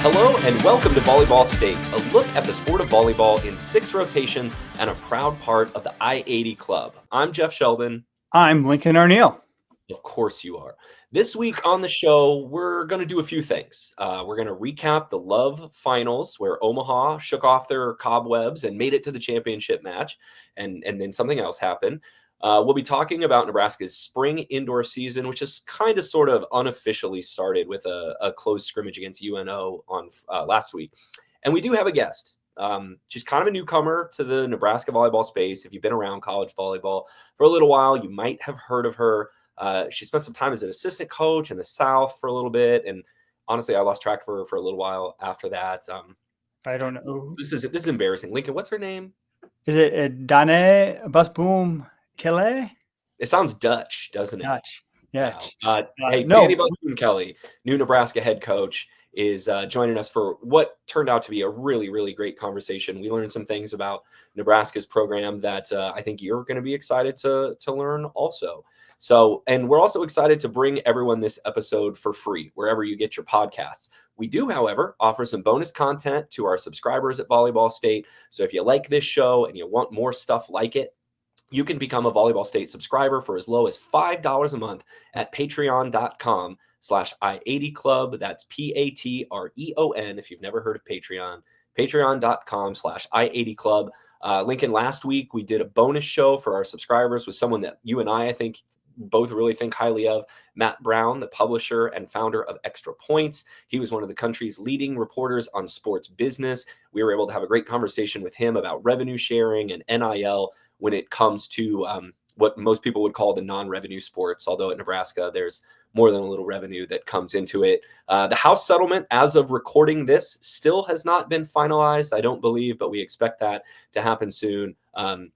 Hello and welcome to Volleyball State, a look at the sport of volleyball in 6 rotations and a proud part of the I-80 Club. I'm Jeff Sheldon. I'm Lincoln Arneal. Of course you are. This week on the show, we're going to do a few things. We're going to recap the Love Finals, where Omaha shook off their cobwebs and made it to the championship match, and then something else happened. We'll be talking about Nebraska's spring indoor season, which is kind of sort of unofficially started with a close scrimmage against UNO on last week. And we do have a guest. She's kind of a newcomer to the Nebraska volleyball space. If you've been around college volleyball for a little while, you might have heard of her. She spent some time as an assistant coach in the South for a little bit. And honestly, I lost track of her for a little while after that. I don't know. This is embarrassing. Lincoln, what's her name? Is it Dani Busboom? Kelly? It sounds Dutch, doesn't it? Dutch. Yeah. Wow. Hey, no. Dani Busboom Kelly, new Nebraska head coach, is joining us for what turned out to be a really, really great conversation. We learned some things about Nebraska's program that I think you're going to be excited to learn also. So, and we're also excited to bring everyone this episode for free, wherever you get your podcasts. We do, however, offer some bonus content to our subscribers at Volleyball State. So if you like this show and you want more stuff like it, you can become a Volleyball State subscriber for as low as $5 a month at patreon.com/I80 Club. That's Patreon. If you've never heard of Patreon, patreon.com/I80 Club. Lincoln, last week we did a bonus show for our subscribers with someone that you and I think both really think highly of, Matt Brown, the publisher and founder of Extra Points. He was one of the country's leading reporters on sports business. We were able to have a great conversation with him about revenue sharing and NIL when it comes to what most people would call the non-revenue sports, although at Nebraska, there's more than a little revenue that comes into it. The House settlement, as of recording this, still has not been finalized, I don't believe, but we expect that to happen soon.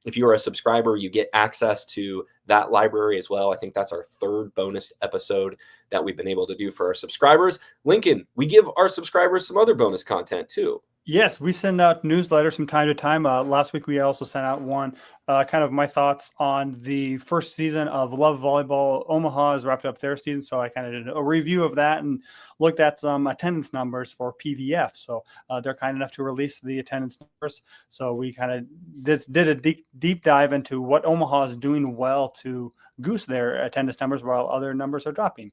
If you are a subscriber, you get access to that library as well. I think that's our third bonus episode that we've been able to do for our subscribers. Lincoln, we give our subscribers some other bonus content too. Yes, we send out newsletters from time to time. Last week, we also sent out one, kind of my thoughts on the first season of Love Volleyball. Omaha has wrapped up their season, so I kind of did a review of that and looked at some attendance numbers for PVF. So they're kind enough to release the attendance numbers. So we kind of did a deep dive into what Omaha is doing well to goose their attendance numbers while other numbers are dropping.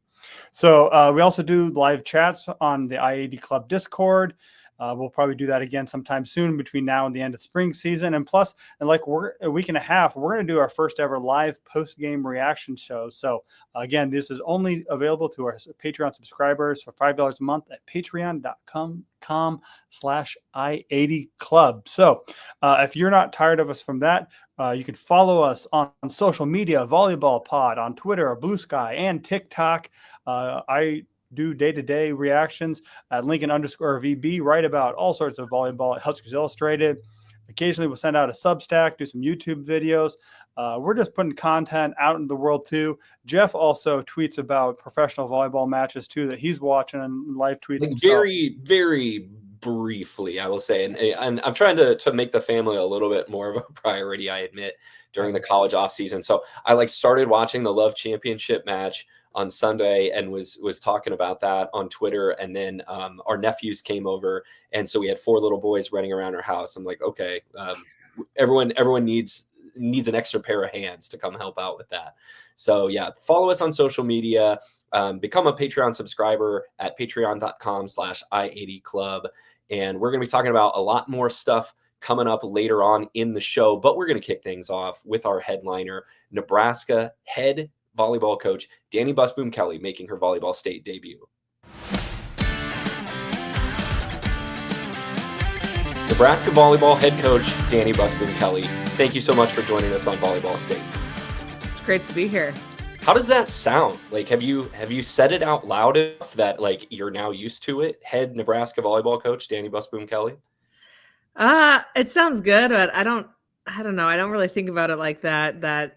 So we also do live chats on the I80 Club Discord. We'll probably do that again sometime soon between now and the end of spring season. And plus, in like a week and a half, we're going to do our first ever live post-game reaction show. So again, this is only available to our Patreon subscribers for $5 a month at patreon.com/I80 Club. So if you're not tired of us from that, you can follow us on social media, Volleyball Pod on Twitter, Blue Sky, and TikTok. I do day-to-day reactions at Lincoln_VB, write about all sorts of volleyball at Huskers Illustrated. Occasionally we'll send out a Substack, do some YouTube videos. We're just putting content out in the world too. Jeff also tweets about professional volleyball matches too that he's watching and live tweets. Very, very briefly, I will say. And I'm trying to make the family a little bit more of a priority, I admit, during the college off season. So I started watching the Love Championship match on Sunday and was talking about that on Twitter. And then our nephews came over. And so we had 4 little boys running around our house. I'm like, okay, everyone needs an extra pair of hands to come help out with that. So yeah, follow us on social media, become a Patreon subscriber at patreon.com/I80 Club. And we're going to be talking about a lot more stuff coming up later on in the show, but we're going to kick things off with our headliner, Nebraska head volleyball coach Dani Busboom Kelly, making her Volleyball State debut. Nebraska volleyball head coach Dani Busboom Kelly, thank you so much for joining us on Volleyball State. It's great to be here. How does that sound? Have you said it out loud enough that you're now used to it? Head Nebraska volleyball coach Dani Busboom Kelly. It sounds good, but I don't know. I don't really think about it like that.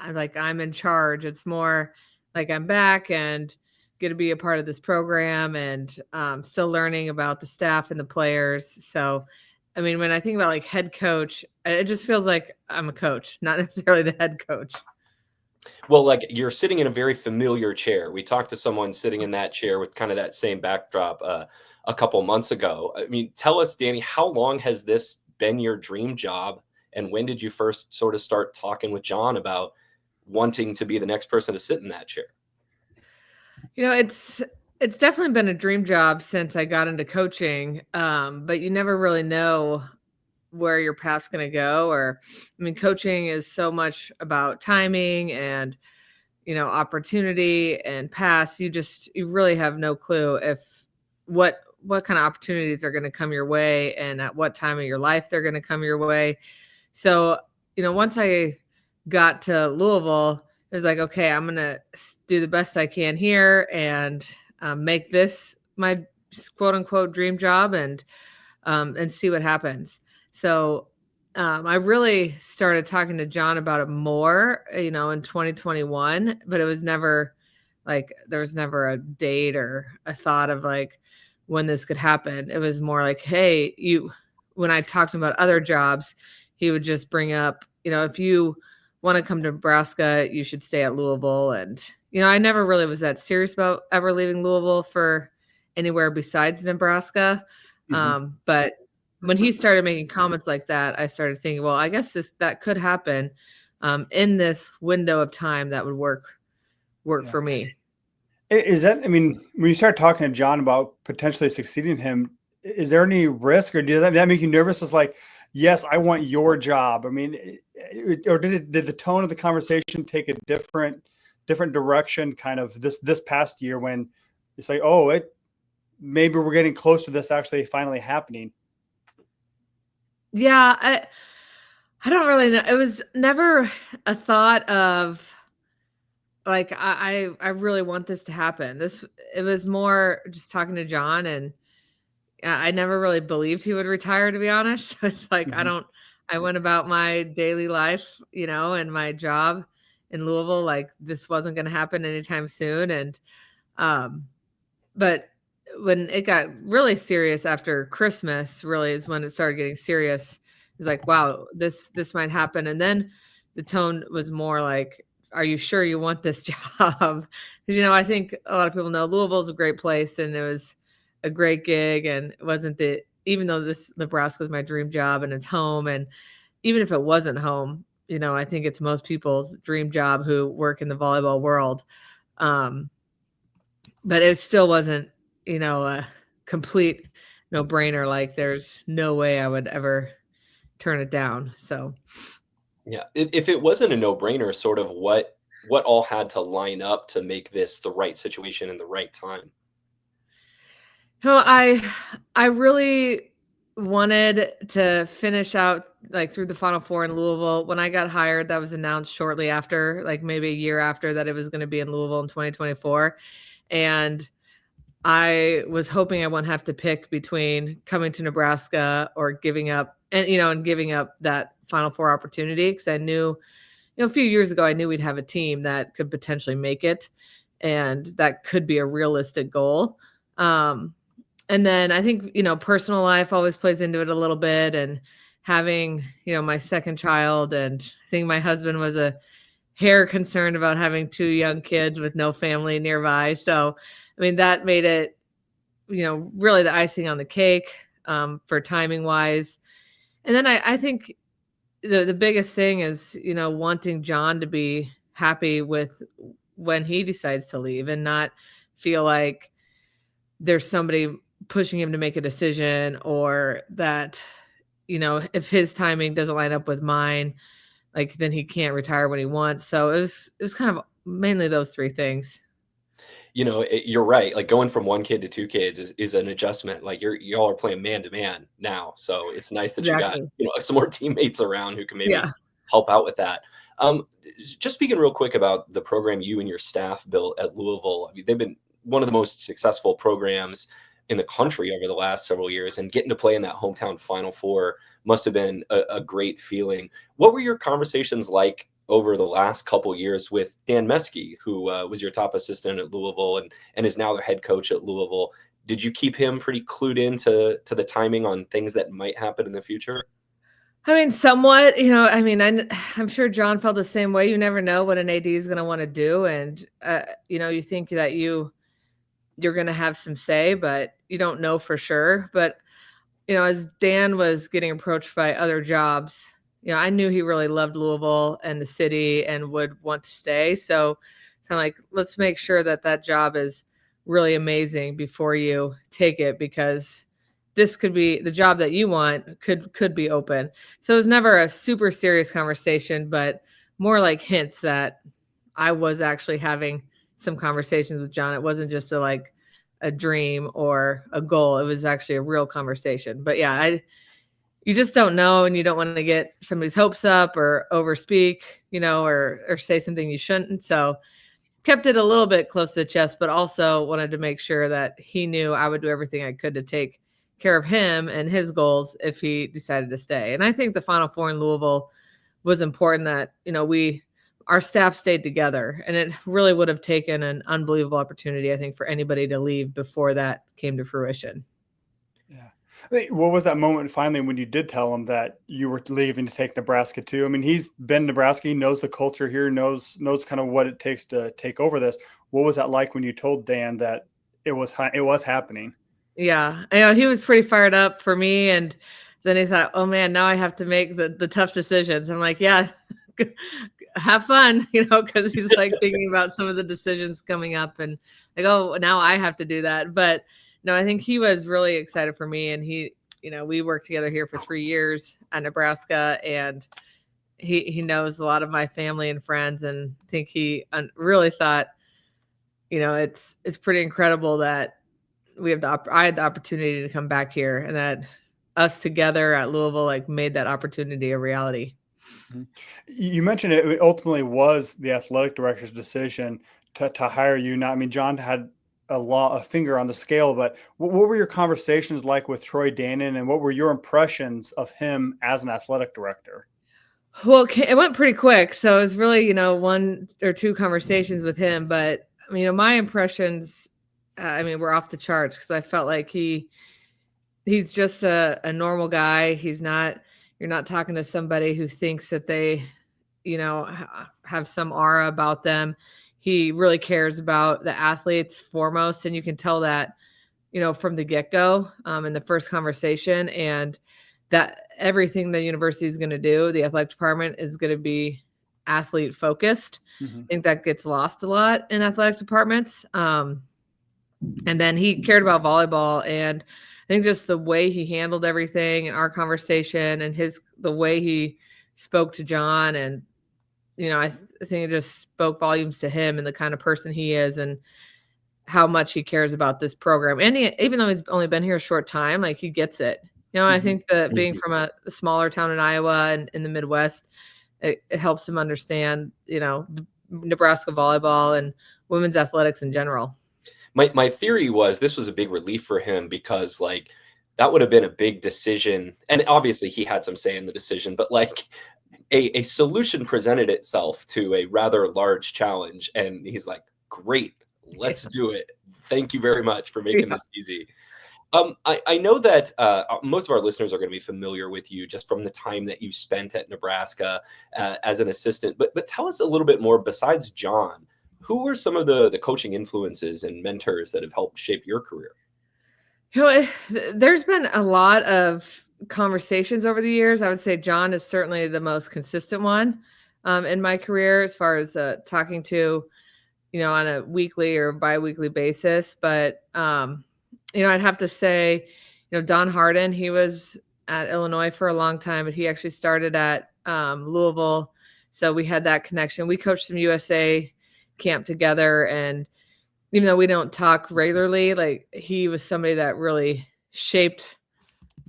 I'm in charge. It's more like I'm back and going to be a part of this program and still learning about the staff and the players. So, I mean, when I think about head coach, it just feels like I'm a coach, not necessarily the head coach. Well, like, you're sitting in a very familiar chair. We talked to someone sitting in that chair with kind of that same backdrop, a couple months ago. I mean, tell us, Danny, how long has this been your dream job, and when did you first sort of start talking with John about wanting to be the next person to sit in that chair? It's definitely been a dream job since I got into coaching, but you never really know where your path's going to go. Or, I mean, coaching is so much about timing and opportunity and paths. You really have no clue if what kind of opportunities are going to come your way and at what time of your life they're going to come your way. So, once I got to Louisville, it was like, okay, I'm going to do the best I can here and make this my quote unquote dream job and see what happens. So I really started talking to John about it more, in 2021, but it was never like, there was never a date or a thought of like when this could happen. It was more like, hey, when I talked about other jobs, he would just bring up, if you want to come to Nebraska, you should stay at Louisville. And, I never really was that serious about ever leaving Louisville for anywhere besides Nebraska. But when he started making comments like that, I started thinking, well, I guess that could happen in this window of time that would work for me. Is that, I mean, when you start talking to John about potentially succeeding him, is there any risk, or does that make you nervous? It's like, yes, I want your job. I mean, or did the tone of the conversation take a different direction kind of this past year when it's like, oh, maybe we're getting close to this actually finally happening? Yeah, I don't really know. It was never a thought of like I really want this to happen. It was more just talking to John, and I never really believed he would retire, to be honest. It's like I went about my daily life, and my job in Louisville, like this wasn't going to happen anytime soon. And but when it got really serious after Christmas, really is when it started getting serious. It was like, wow, this might happen. And then the tone was more like, are you sure you want this job? Because, I think a lot of people know Louisville's a great place and it was a great gig. And it wasn't even though this Nebraska is my dream job and it's home. And even if it wasn't home, I think it's most people's dream job who work in the volleyball world. But it still wasn't, a complete no brainer. Like there's no way I would ever turn it down. So Yeah, if it wasn't a no-brainer, sort of what all had to line up to make this the right situation and the right time? I really wanted to finish out like through the Final Four in Louisville. When I got hired, that was announced shortly after, like maybe a year after that, it was going to be in Louisville in 2024. And I was hoping I wouldn't have to pick between coming to Nebraska or giving up and giving up that Final Four opportunity. Cause I knew, a few years ago, I knew we'd have a team that could potentially make it. And that could be a realistic goal. And then I think, personal life always plays into it a little bit, and having, my second child, and I think my husband was a hair concerned about having two young kids with no family nearby. So, I mean, that made it, really the icing on the cake for timing wise. And then I think the biggest thing is, wanting John to be happy with when he decides to leave and not feel like there's somebody pushing him to make a decision, or that, if his timing doesn't line up with mine, like then he can't retire when he wants. So it was kind of mainly those three things. You're right. Like going from one kid to two kids is an adjustment. Like y'all are playing man to man now, so it's nice that you got Exactly. some more teammates around who can maybe Yeah. help out with that. Just speaking real quick about the program you and your staff built at Louisville. I mean, they've been one of the most successful programs in the country over the last several years, and getting to play in that hometown Final Four must have been a great feeling. What were your conversations like over the last couple years with Dan Meskey, who was your top assistant at Louisville and is now the head coach at Louisville? Did you keep him pretty clued into the timing on things that might happen in the future? I mean, somewhat, I'm sure John felt the same way. You never know what an AD is going to want to do. And, you think that you're going to have some say, but you don't know for sure. But, as Dan was getting approached by other jobs, I knew he really loved Louisville and the city and would want to stay. So kind of like, let's make sure that job is really amazing before you take it, because this could be the job that you want could be open. So it was never a super serious conversation, but more like hints that I was actually having some conversations with John. It wasn't just a dream or a goal. It was actually a real conversation. But yeah, you just don't know, and you don't want to get somebody's hopes up or overspeak, or say something you shouldn't. So kept it a little bit close to the chest, but also wanted to make sure that he knew I would do everything I could to take care of him and his goals if he decided to stay. And I think the Final Four in Louisville was important, that, our staff stayed together, and it really would have taken an unbelievable opportunity, I think, for anybody to leave before that came to fruition. Yeah. I mean, what was that moment finally when you did tell him that you were leaving to take Nebraska too? I mean, he's been Nebraska, he knows the culture here, knows kind of what it takes to take over this. What was that like when you told Dan that it was happening? Yeah, he was pretty fired up for me, and then he thought, "Oh man, now I have to make the tough decisions." I'm like, "Yeah, have fun," because he's like thinking about some of the decisions coming up, and like, "Oh, now I have to do that." But no, I think he was really excited for me, and he, we worked together here for 3 years at Nebraska, and he knows a lot of my family and friends, and I think he really thought, it's pretty incredible that I had the opportunity to come back here, and that us together at Louisville made that opportunity a reality. You mentioned it ultimately was the athletic director's decision to hire you. Now, I mean, John had a finger on the scale, but what were your conversations like with Troy Danon, and what were your impressions of him as an athletic director? Well, it went pretty quick, so it was really, 1 or 2 conversations with him, but my impressions, were off the charts, because I felt like he's just a normal guy. You're not talking to somebody who thinks that they, have some aura about them. He really cares about the athletes foremost, and you can tell that, from the get-go, in the first conversation, and that everything the university is going to do, the athletic department, is going to be athlete focused. Mm-hmm. I think that gets lost a lot in athletic departments. And then he cared about volleyball, and I think just the way he handled everything in our conversation, and the way he spoke to John, and I think it just spoke volumes to him and the kind of person he is, and how much he cares about this program. And even though he's only been here a short time, he gets it. I think that being from a smaller town in Iowa and in the Midwest, it helps him understand, Nebraska volleyball and women's athletics in general. My theory was this was a big relief for him, because that would have been a big decision. And obviously he had some say in the decision, but a solution presented itself to a rather large challenge. And he's like, great, let's do it. Thank you very much for making this easy. I know that most of our listeners are going to be familiar with you just from the time that you spent at Nebraska as an assistant. But tell us a little bit more. Besides John, who were some of the coaching influences and mentors that have helped shape your career? There's been a lot of conversations over the years. I would say John is certainly the most consistent one in my career, as far as talking to, on a weekly or biweekly basis. But I'd have to say, Don Harden, he was at Illinois for a long time, but he actually started at Louisville. So we had that connection. We coached some USA camp together. And even though we don't talk regularly, he was somebody that really shaped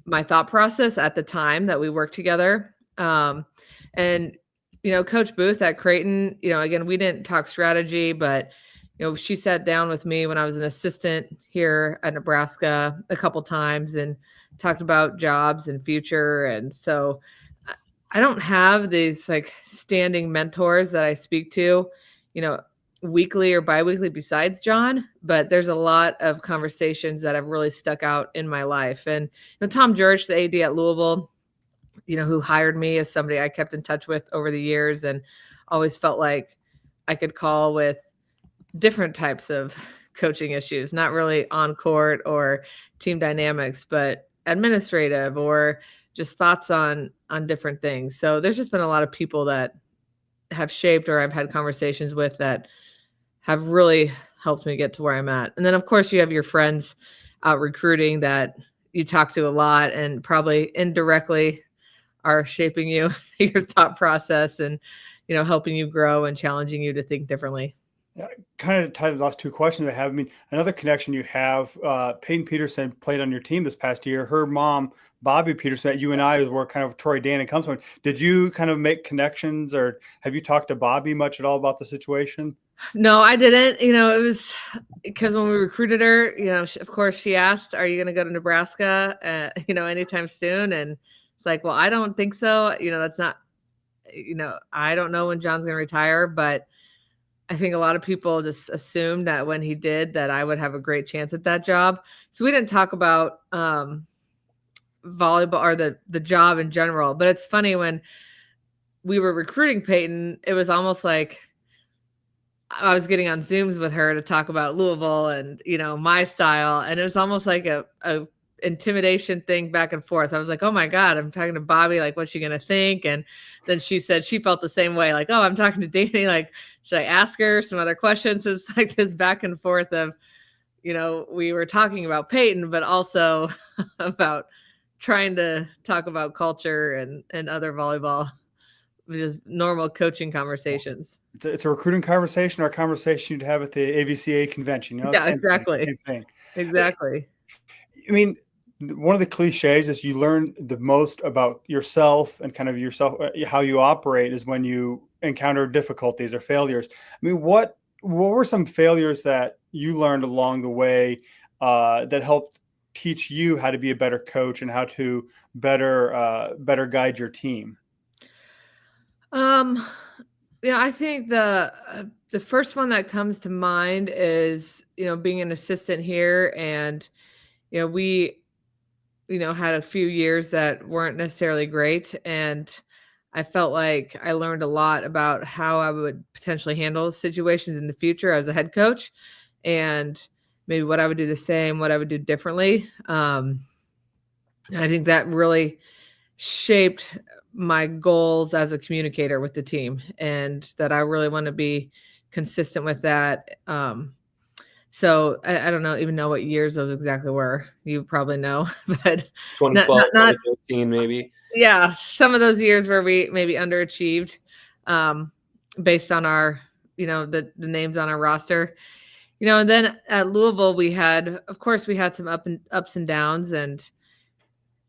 my thought process at the time that we worked together. And Coach Booth at Creighton, again, we didn't talk strategy, but she sat down with me when I was an assistant here at Nebraska a couple times and talked about jobs and future. And so I don't have these standing mentors that I speak to, weekly or biweekly besides John, but there's a lot of conversations that have really stuck out in my life. And Tom Jurich, the AD at Louisville, who hired me as somebody I kept in touch with over the years, and always felt like I could call with different types of coaching issues, not really on court or team dynamics, but administrative or just thoughts on different things. So there's just been a lot of people that have shaped, or I've had conversations with, that have really helped me get to where I'm at. And then of course you have your friends out recruiting that you talk to a lot and probably indirectly are shaping you, your thought process, and, helping you grow and challenging you to think differently. Yeah, kind of tie the last two questions I have. I mean, another connection you have, Peyton Peterson played on your team this past year. Her mom, Bobby Peterson, at UNI, where kind of Troy Dana comes from. Did you kind of make connections, or have you talked to Bobby much at all about the situation? No, I didn't. It was because when we recruited her, of course she asked, "Are you going to go to Nebraska, anytime soon?" And it's like, well, I don't think so. That's not, I don't know when John's going to retire, but I think a lot of people just assumed that when he did, that I would have a great chance at that job. So we didn't talk about volleyball or the job in general. But it's funny, when we were recruiting Peyton, it was almost like I was getting on Zooms with her to talk about Louisville and, my style. And it was almost like a intimidation thing back and forth. I was like, oh my God, I'm talking to Bobby. Like, what's she going to think? And then she said she felt the same way. Like, oh, I'm talking to Dani. Like, should I ask her some other questions? So it's like this back and forth of, we were talking about Peyton, but also about trying to talk about culture and other volleyball, just normal coaching conversations. It's a recruiting conversation, or a conversation you'd have at the AVCA convention. Yeah, exactly. Same thing. Exactly. I mean, one of the cliches is you learn the most about yourself and kind of yourself, how you operate, is when you encounter difficulties or failures. I mean, what were some failures that you learned along the way that helped teach you how to be a better coach and how to better guide your team? I think the first one that comes to mind is, being an assistant here, and, we, had a few years that weren't necessarily great. And I felt like I learned a lot about how I would potentially handle situations in the future as a head coach, and maybe what I would do the same, what I would do differently. And I think that really shaped my goals as a communicator with the team, and that I really want to be consistent with that. So I don't even know what years those exactly were. You probably know, but 2012, not 2015, maybe. Yeah, some of those years where we maybe underachieved, based on our, the names on our roster. And then at Louisville, of course, we had some ups and downs, and,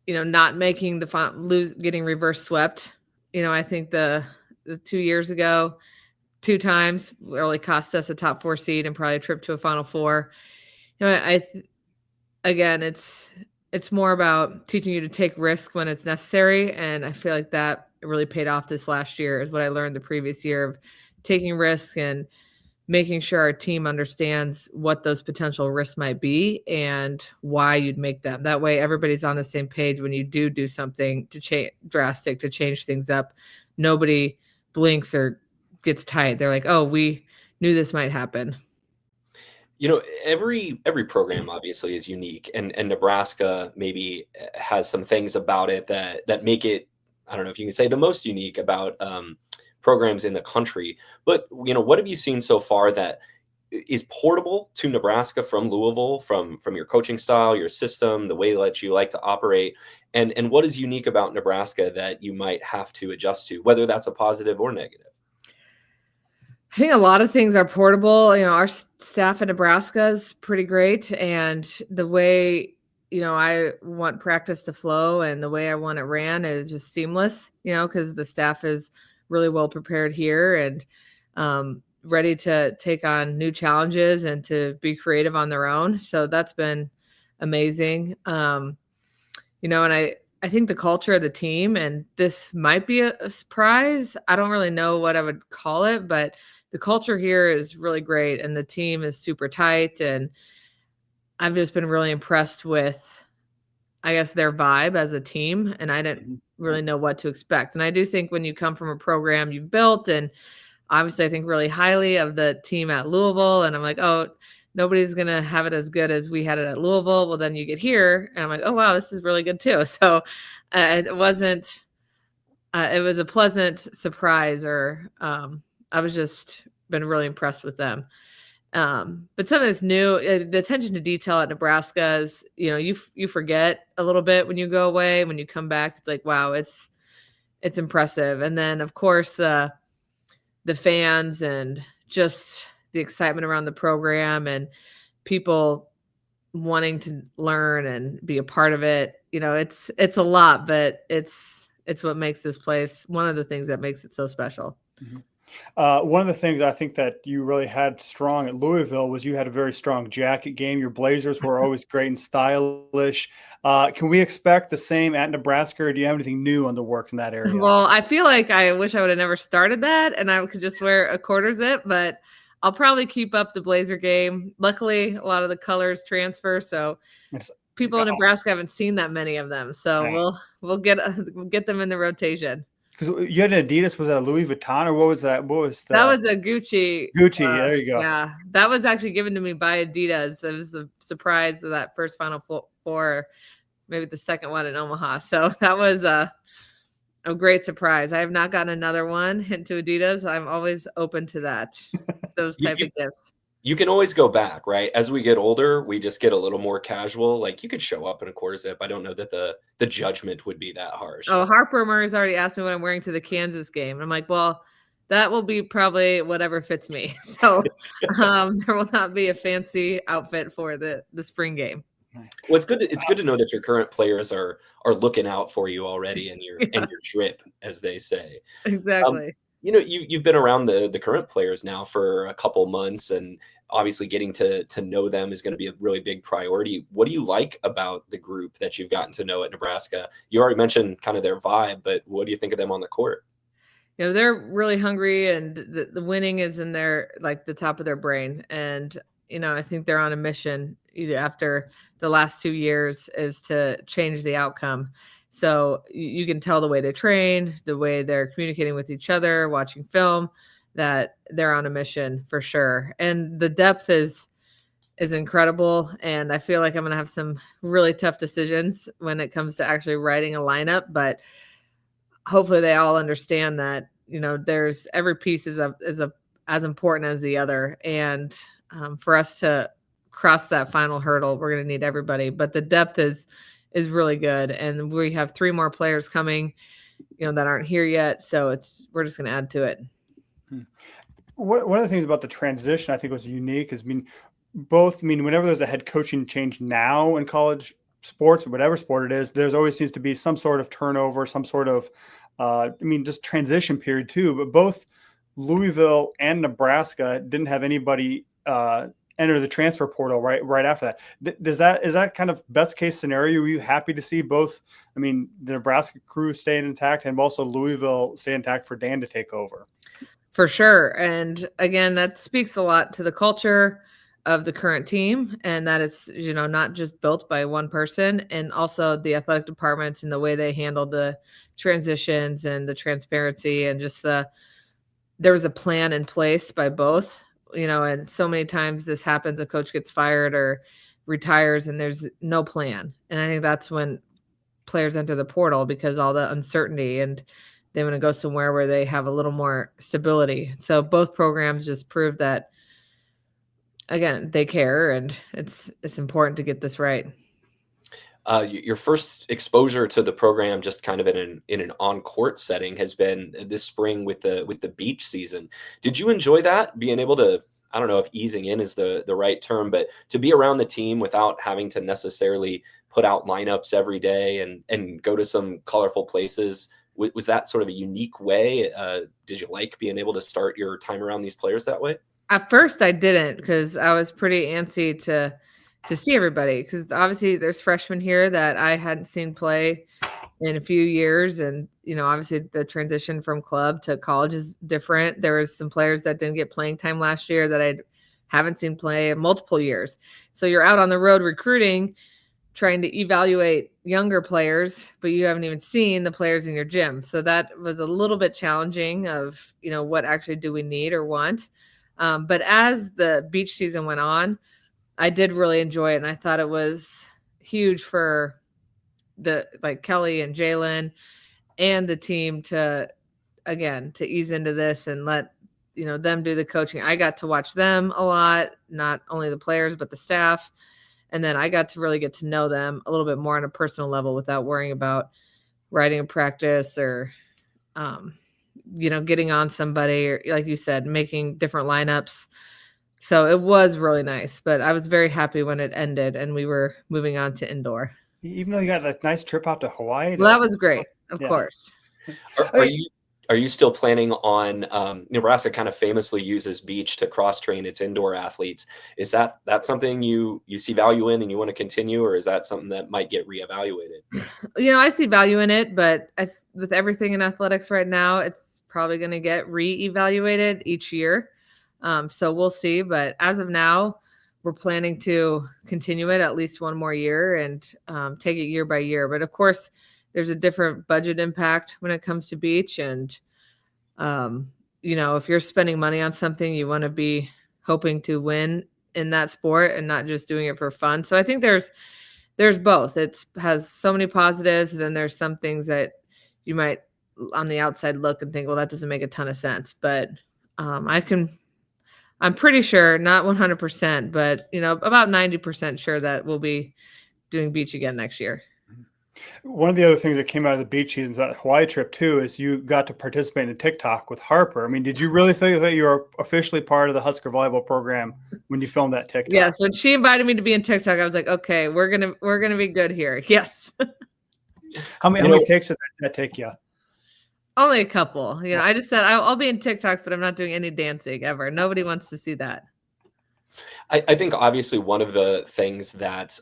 not making the final, getting reverse swept. I think the 2 years ago, 2 times really cost us a top 4 seed and probably a trip to a Final Four. Again, it's more about teaching you to take risk when it's necessary. And I feel like that really paid off this last year, is what I learned the previous year, of taking risks and making sure our team understands what those potential risks might be and why you'd make them. That way, everybody's on the same page when you do something drastic to change things up. Nobody blinks or gets tight. They're like, oh, we knew this might happen. Every program obviously is unique, and Nebraska maybe has some things about it that make it, I don't know if you can say the most unique about programs in the country. But what have you seen so far that is portable to Nebraska from Louisville, from your coaching style, your system, the way that you like to operate, and what is unique about Nebraska that you might have to adjust to, whether that's a positive or negative? I think a lot of things are portable. Our staff in Nebraska is pretty great. And the way, I want practice to flow and the way I want it ran is just seamless, because the staff is really well prepared here and ready to take on new challenges and to be creative on their own. So that's been amazing. And I think the culture of the team, and this might be a surprise, I don't really know what I would call it, but the culture here is really great, and the team is super tight. And I've just been really impressed with, I guess, their vibe as a team. And I didn't really know what to expect. And I do think when you come from a program you've built, and obviously I think really highly of the team at Louisville, and I'm like, oh, nobody's going to have it as good as we had it at Louisville. Well, then you get here and I'm like, oh, wow, this is really good too. So it wasn't, it was a pleasant surprise, or I was just been really impressed with them. But something that's new, the attention to detail at Nebraska is, you forget a little bit when you go away. When you come back, it's like, wow, it's impressive. And then of course the fans and just the excitement around the program and people wanting to learn and be a part of it. It's a lot, but it's what makes this place, one of the things that makes it so special. Mm-hmm. One of the things I think that you really had strong at Louisville was you had a very strong jacket game. Your blazers were always great and stylish. Can we expect the same at Nebraska, or do you have anything new on the works in that area? Well, I feel like I wish I would have never started that and I could just wear a quarter zip, but I'll probably keep up the blazer game. Luckily, a lot of the colors transfer, so people in Nebraska haven't seen that many of them. So we'll get them in the rotation. Because you had an Adidas, was that a Louis Vuitton, or what was that? That was a Gucci. Gucci, there you go. Yeah, that was actually given to me by Adidas. It was a surprise of that first Final Four, maybe the second one in Omaha. So that was a great surprise. I have not gotten another one into Adidas. I'm always open to that, those type of gifts. You can always go back, right? As we get older, we just get a little more casual. Like you could show up in a quarter zip. I don't know that the judgment would be that harsh. Oh, Harper Murray's already asked me what I'm wearing to the Kansas game. And I'm like, well, that will be probably whatever fits me. So there will not be a fancy outfit for the spring game. Well, it's good to know that your current players are looking out for you already in your drip, as they say. Exactly. You've been around the current players now for a couple months, and obviously getting to know them is going to be a really big priority. What do you like about the group that you've gotten to know at Nebraska? You already mentioned kind of their vibe, but what do you think of them on the court? They're really hungry, and the winning is in their, like, the top of their brain. And, I think they're on a mission after the last 2 years is to change the outcome. So you can tell the way they train, the way they're communicating with each other, watching film, that they're on a mission for sure. And the depth is incredible. And I feel like I'm going to have some really tough decisions when it comes to actually writing a lineup. But hopefully they all understand that, there's every piece is as important as the other. And for us to cross that final hurdle, we're going to need everybody. But the depth is really good. And we have 3 more players coming, that aren't here yet. So we're just going to add to it. One of the things about the transition I think was unique is, whenever there's a head coaching change now in college sports, or whatever sport it is, there's always seems to be some sort of turnover, some sort of, just transition period too. But both Louisville and Nebraska didn't have anybody enter the transfer portal right after that. Is that kind of best case scenario? Were you happy to see both, the Nebraska crew staying intact and also Louisville stay intact for Dan to take over? For sure. And again, that speaks a lot to the culture of the current team, and that it's, not just built by one person, and also the athletic departments and the way they handled the transitions and the transparency, and just there was a plan in place by both. And so many times this happens, a coach gets fired or retires and there's no plan. And I think that's when players enter the portal, because all the uncertainty, and they want to go somewhere where they have a little more stability. So both programs just proved that, again, they care, and it's important to get this right. Your first exposure to the program, just kind of in an on-court setting, has been this spring with the beach season. Did you enjoy that, being able to, I don't know if easing in is the right term, but to be around the team without having to necessarily put out lineups every day and go to some colorful places? Was that sort of a unique way? Did you like being able to start your time around these players that way? At first I didn't, because I was pretty antsy to see everybody, because obviously there's freshmen here that I hadn't seen play in a few years. And, obviously the transition from club to college is different. There was some players that didn't get playing time last year that I haven't seen play in multiple years. So you're out on the road recruiting, trying to evaluate younger players, but you haven't even seen the players in your gym. So that was a little bit challenging of, what actually do we need or want. But as the beach season went on, I did really enjoy it. And I thought it was huge for Kelly and Jalen and the team to ease into this and let, them do the coaching. I got to watch them a lot, not only the players, but the staff. And then I got to really get to know them a little bit more on a personal level without worrying about writing a practice or, getting on somebody or, like you said, making different lineups. So it was really nice, but I was very happy when it ended and we were moving on to indoor. Even though you got that nice trip out to Hawaii. Well, that was great, of course. Are you still planning on Nebraska kind of famously uses beach to cross train its indoor athletes? Is that something you see value in and you want to continue, or is that something that might get reevaluated? I see value in it, but with everything in athletics right now, it's probably going to get reevaluated each year. So we'll see. But as of now, we're planning to continue it at least one more year and take it year by year. But of course, there's a different budget impact when it comes to beach. And, if you're spending money on something, you want to be hoping to win in that sport and not just doing it for fun. So I think there's both. It has so many positives. And then there's some things that you might on the outside look and think, well, that doesn't make a ton of sense. But I'm pretty sure, not 100%, but, about 90% sure that we'll be doing beach again next year. One of the other things that came out of the beach season, that Hawaii trip too, is you got to participate in TikTok with Harper. I mean, did you really think that you were officially part of the Husker volleyball program when you filmed that TikTok? Yes, when she invited me to be in TikTok, I was like, okay, we're gonna be good here. Yes. How many takes did that take you? Only a couple. I just said I'll be in TikToks, but I'm not doing any dancing ever. Nobody wants to see that. I think obviously one of the things that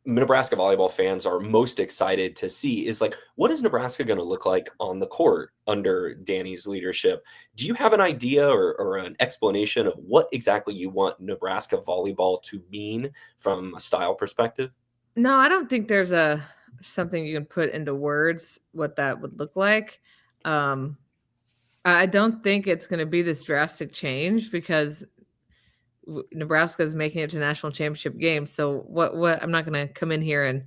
Nebraska volleyball fans are most excited to see is what is Nebraska going to look like on the court under Dani's leadership? Do you have an idea or an explanation of what exactly you want Nebraska volleyball to mean from a style perspective? No, I don't think there's something you can put into words what that would look like. I don't think it's going to be this drastic change because Nebraska is making it to national championship games. So what I'm not going to come in here and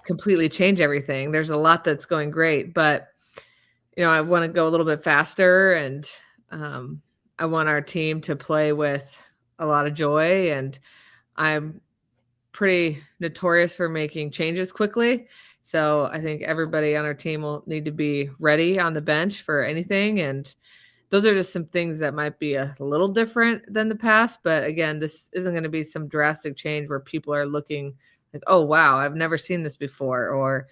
completely change everything. There's a lot that's going great, but I want to go a little bit faster and I want our team to play with a lot of joy, and I'm pretty notorious for making changes quickly. So I think everybody on our team will need to be ready on the bench for anything. And those are just some things that might be a little different than the past. But again, this isn't going to be some drastic change where people are looking like, oh, wow, I've never seen this before. Or,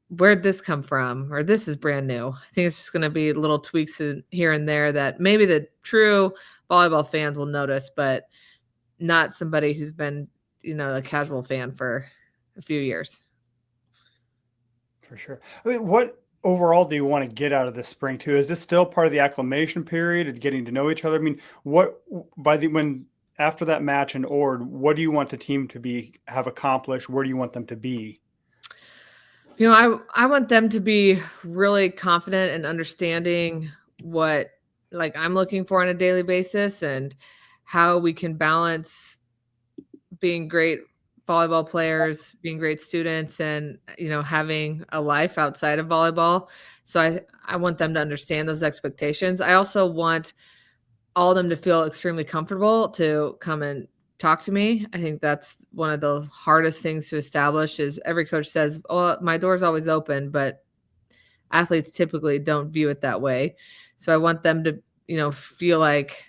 where'd this come from? Or this is brand new. I think it's just going to be little tweaks here and there that maybe the true volleyball fans will notice, but not somebody who's been, a casual fan for a few years. For sure. I mean, what overall do you want to get out of this spring too? Is this still part of the acclimation period and getting to know each other? I mean, after that match in Ord, what do you want the team to have accomplished? Where do you want them to be? I want them to be really confident and understanding what I'm looking for on a daily basis and how we can balance being great volleyball players, being great students, and having a life outside of volleyball. So I want them to understand those expectations. I also want all of them to feel extremely comfortable to come and talk to me. I think that's one of the hardest things to establish. Is every coach says, "Oh, my door's always open," but athletes typically don't view it that way. So I want them to feel like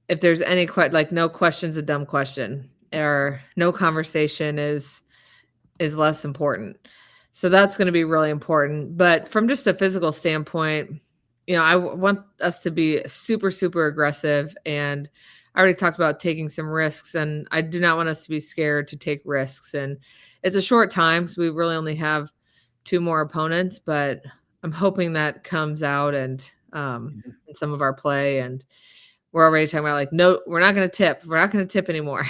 if there's any no question's a dumb question, or no conversation is less important. So that's going to be really important. But from just a physical standpoint, I want us to be super, super aggressive. And I already talked about taking some risks, and I do not want us to be scared to take risks. And it's a short time, so we really only have 2 more opponents, but I'm hoping that comes out and in some of our play. And we're already talking about like, no, we're not going to tip. We're not going to tip anymore.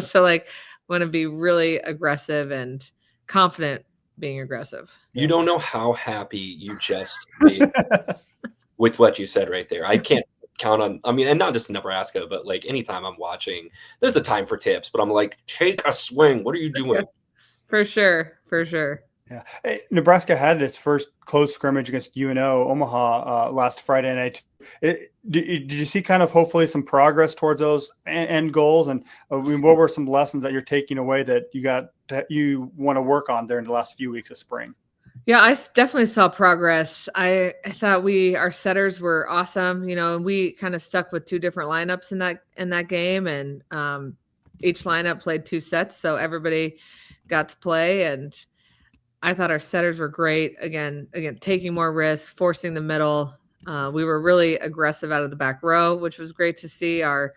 So like want to be really aggressive and confident being aggressive. You don't know how happy you just made with what you said right there. I can't count on, I mean, and not just Nebraska, but like anytime I'm watching, there's a time for tips, but I'm like, take a swing. What are you doing? For sure. For sure. Yeah. Hey, Nebraska had its first close scrimmage against UNO Omaha last Friday night. Did you see kind of hopefully some progress towards those end goals? And what were some lessons that you're taking away that you want to work on there in the last few weeks of spring? Yeah, I definitely saw progress. I thought our setters were awesome, and we kind of stuck with 2 different lineups in that game, and each lineup played 2 sets, so everybody got to play. And I thought our setters were great. Again, taking more risks, forcing the middle. We were really aggressive out of the back row, which was great to see. Our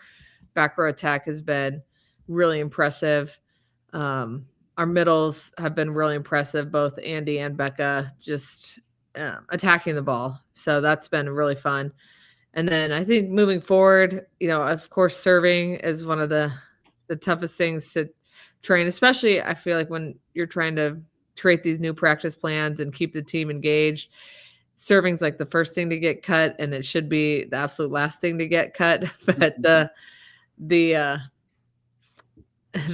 back row attack has been really impressive. Our middles have been really impressive, both Andy and Becca, just attacking the ball. So that's been really fun. And then I think moving forward, of course, serving is one of the toughest things to train, especially I feel like when you're trying to create these new practice plans and keep the team engaged. Serving's like the first thing to get cut, and it should be the absolute last thing to get cut. But the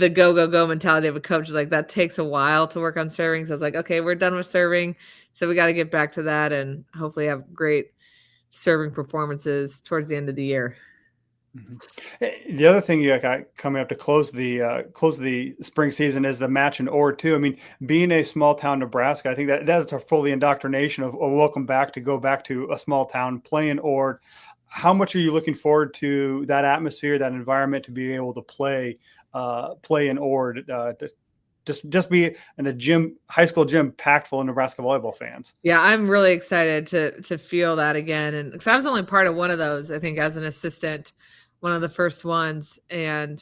go mentality of a coach is like that takes a while to work on serving. So it's like, okay, we're done with serving, so we got to get back to that and hopefully have great serving performances towards the end of the year. Mm-hmm. The other thing you got coming up to close the spring season is the match in Ord too. I mean, being a small town Nebraska, I think that's a fully indoctrination of welcome back to go back to a small town, play in Ord. How much are you looking forward to that atmosphere, that environment, to be able to play in Ord, to just be in a high school gym packed full of Nebraska volleyball fans? Yeah, I'm really excited to feel that again, and because I was only part of one of those, I think, as an assistant. One of the first ones, and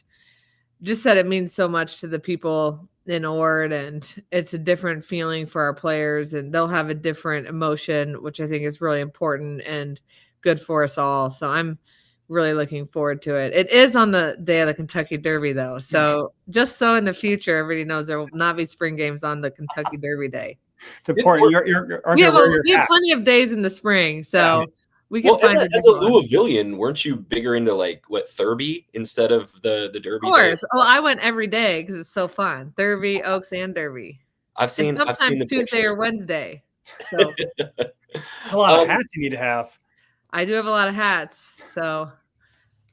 just that it means so much to the people in Ord, and it's a different feeling for our players, and they'll have a different emotion, which I think is really important and good for us all. So I'm really looking forward to it. It is on the day of the Kentucky Derby, though. So just so in the future, everybody knows there will not be spring games on the Kentucky Derby day. It's important. We have plenty of days in the spring, so. Yeah. We can find as a Louisvillian, weren't you bigger into like Thurby instead of the Derby? Of course. Oh, I went every day because it's so fun. Thurby, Oaks, and Derby. I've seen the Tuesday pictures. Or Wednesday. So. A lot of hats you need to have. I do have a lot of hats, so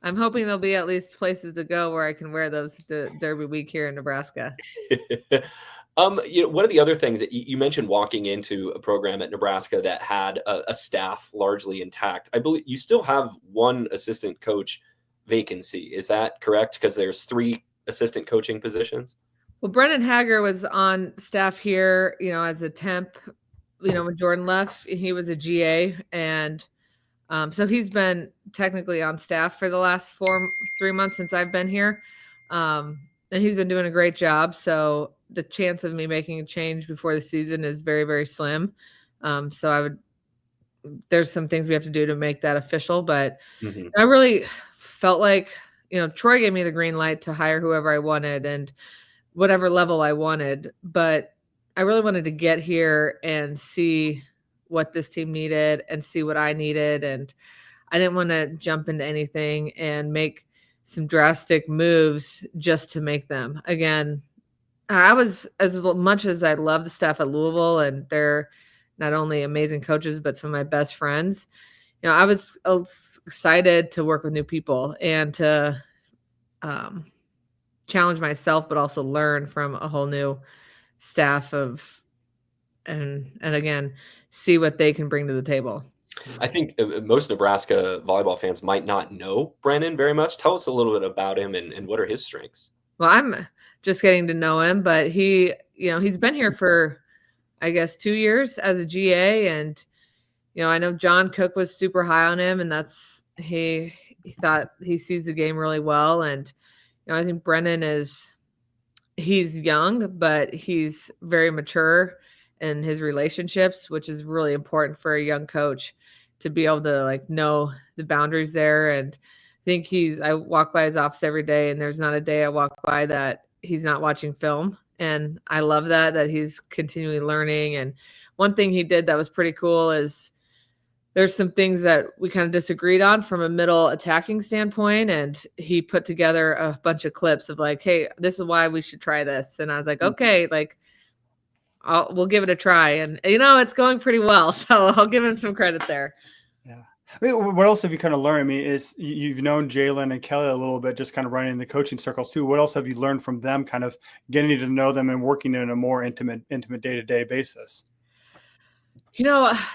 I'm hoping there'll be at least places to go where I can wear those the Derby week here in Nebraska. One of the other things that you mentioned, walking into a program at Nebraska that had a staff largely intact. I believe you still have one assistant coach vacancy. Is that correct? Because there's 3 assistant coaching positions. Well, Brennan Hager was on staff here, as a temp, when Jordan left, he was a GA. And so he's been technically on staff for the last 3 months since I've been here. And he's been doing a great job. So the chance of me making a change before the season is very, very slim. So there's some things we have to do to make that official, but I really felt like, Troy gave me the green light to hire whoever I wanted and whatever level I wanted, but I really wanted to get here and see what this team needed and see what I needed. And I didn't want to jump into anything and make some drastic moves just to make them. Again, I was, as much as I love the staff at Louisville, and they're not only amazing coaches, but some of my best friends, I was excited to work with new people and to challenge myself, but also learn from a whole new staff and again, see what they can bring to the table. I think most Nebraska volleyball fans might not know Brennan very much. Tell us a little bit about him and what are his strengths? Well, I'm just getting to know him, but he's been here for, I guess, 2 years as a GA. And, I know John Cook was super high on him, and he thought he sees the game really well. And, I think Brennan he's young, but he's very mature in his relationships, which is really important for a young coach to be able to know the boundaries there. And I think I walk by his office every day, and there's not a day I walk by that he's not watching film. And I love that he's continually learning. And one thing he did that was pretty cool is there's some things that we kind of disagreed on from a middle attacking standpoint. And he put together a bunch of clips of like, hey, this is why we should try this. And I was like, okay, like we'll give it a try. And, it's going pretty well. So I'll give him some credit there. Yeah. I mean, what else have you kind of learned? I mean, you've known Jalen and Kelly a little bit, just kind of running in the coaching circles too. What else have you learned from them, kind of getting to know them and working in a more intimate day-to-day basis?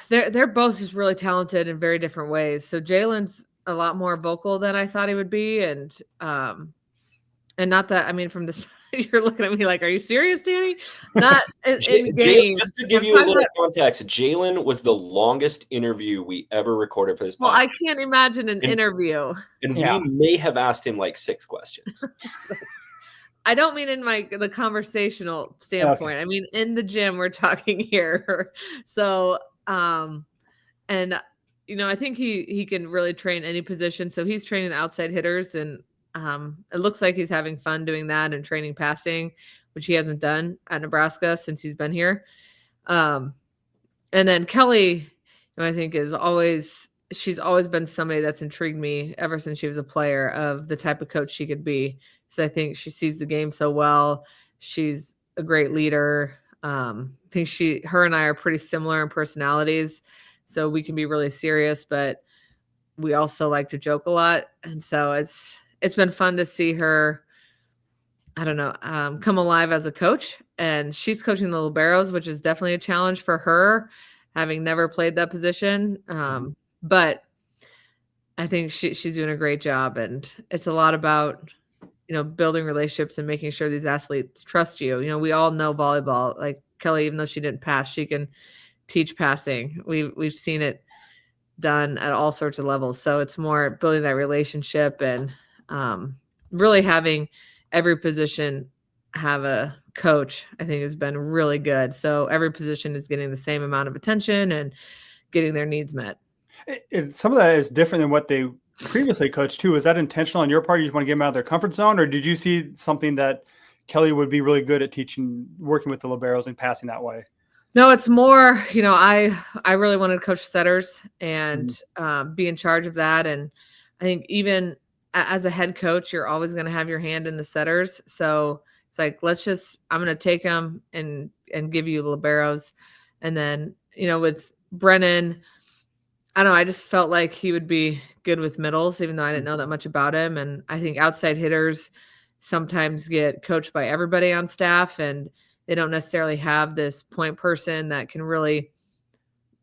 They're both just really talented in very different ways. So Jalen's a lot more vocal than I thought he would be. And not that, I mean, from this, you're looking at me like, are you serious, Dani? Not in games. Just to give you a little context, Jalen was the longest interview we ever recorded for this podcast. Well, I can't imagine an interview. And we may have asked him like 6 questions. I don't mean in the conversational standpoint. Okay. I mean, in the gym, we're talking here. So, and I think he can really train any position. So he's training the outside hitters, and it looks like he's having fun doing that and training passing, which he hasn't done at Nebraska since he's been here. And then Kelly, I think she's always been somebody that's intrigued me ever since she was a player, of the type of coach she could be. So I think she sees the game so well. She's a great leader. I think her and I are pretty similar in personalities, so we can be really serious, but we also like to joke a lot. And so it's been fun to see her, I don't know, come alive as a coach. And she's coaching the liberos, which is definitely a challenge for her, having never played that position. But I think she's doing a great job. And it's a lot about, building relationships and making sure these athletes trust you. We all know volleyball. Like Kelly, even though she didn't pass, she can teach passing. We've seen it done at all sorts of levels. So it's more building that relationship and really having every position have a coach, I think has been really good. So every position is getting the same amount of attention and getting their needs met. Some of that is different than what they previously coached too. Was that intentional on your part? You just want to get them out of their comfort zone, or did you see something that Kelly would be really good at teaching, working with the liberos and passing that way? No, it's more, I really wanted to coach setters and be in charge of that. And I think even as a head coach, you're always going to have your hand in the setters. So it's like, I'm going to take them and give you liberos. And then, with Brennan, I don't know, I just felt like he would be good with middles, even though I didn't know that much about him. And I think outside hitters sometimes get coached by everybody on staff, and they don't necessarily have this point person that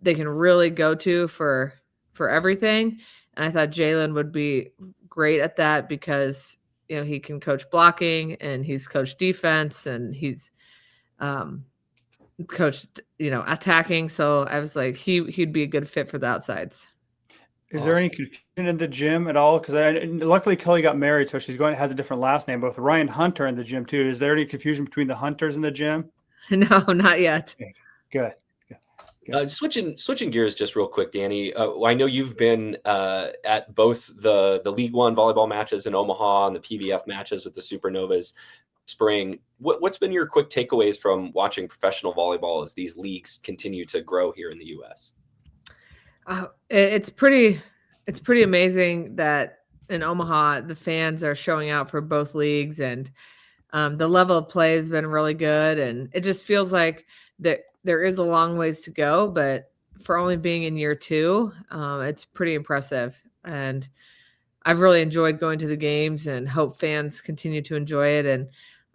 they can really go to for everything. And I thought Jalen would be great at that because, he can coach blocking, and he's coached defense, and he's coached, attacking. So I was like, he'd be a good fit for the outsides. Is there any confusion in the gym at all? Because luckily Kelly got married, so she's has a different last name. Both Ryan Hunter in the gym too. Is there any confusion between the Hunters in the gym? No, not yet. Okay. Good. Switching gears just real quick, Dani. I know you've been at both the League One volleyball matches in Omaha and the PVF matches with the Supernovas spring. What's been your quick takeaways from watching professional volleyball as these leagues continue to grow here in the U.S.? It's pretty amazing that in Omaha the fans are showing out for both leagues, and the level of play has been really good, and it just feels like that there is a long ways to go, but for only being in year 2, it's pretty impressive. And I've really enjoyed going to the games and hope fans continue to enjoy it. And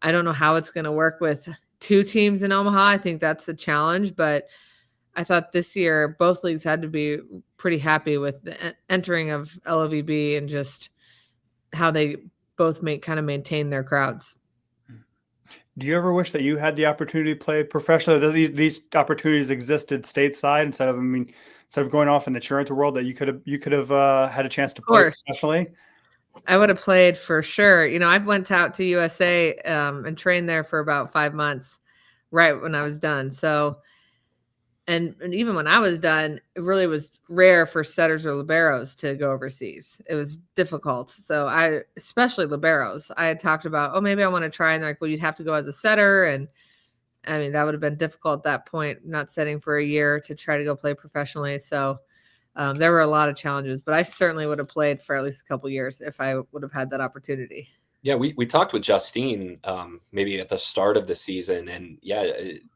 I don't know how it's going to work with 2 teams in Omaha. I think that's the challenge, but I thought this year both leagues had to be pretty happy with the entering of LOVB and just how they both maintain their crowds. Do you ever wish that you had the opportunity to play professionally? These opportunities existed stateside instead of going off in the insurance world, that you could have had a chance to play professionally? I would have played for sure. I went out to USA and trained there for about 5 months right when I was done. So and even when I was done, it really was rare for setters or liberos to go overseas. It was difficult. So especially liberos, I had talked about, oh, maybe I want to try. And they're like, well, you'd have to go as a setter. And I mean, that would have been difficult at that point, not setting for a year to try to go play professionally. So there were a lot of challenges, but I certainly would have played for at least a couple years if I would have had that opportunity. Yeah, we talked with Justine maybe at the start of the season, and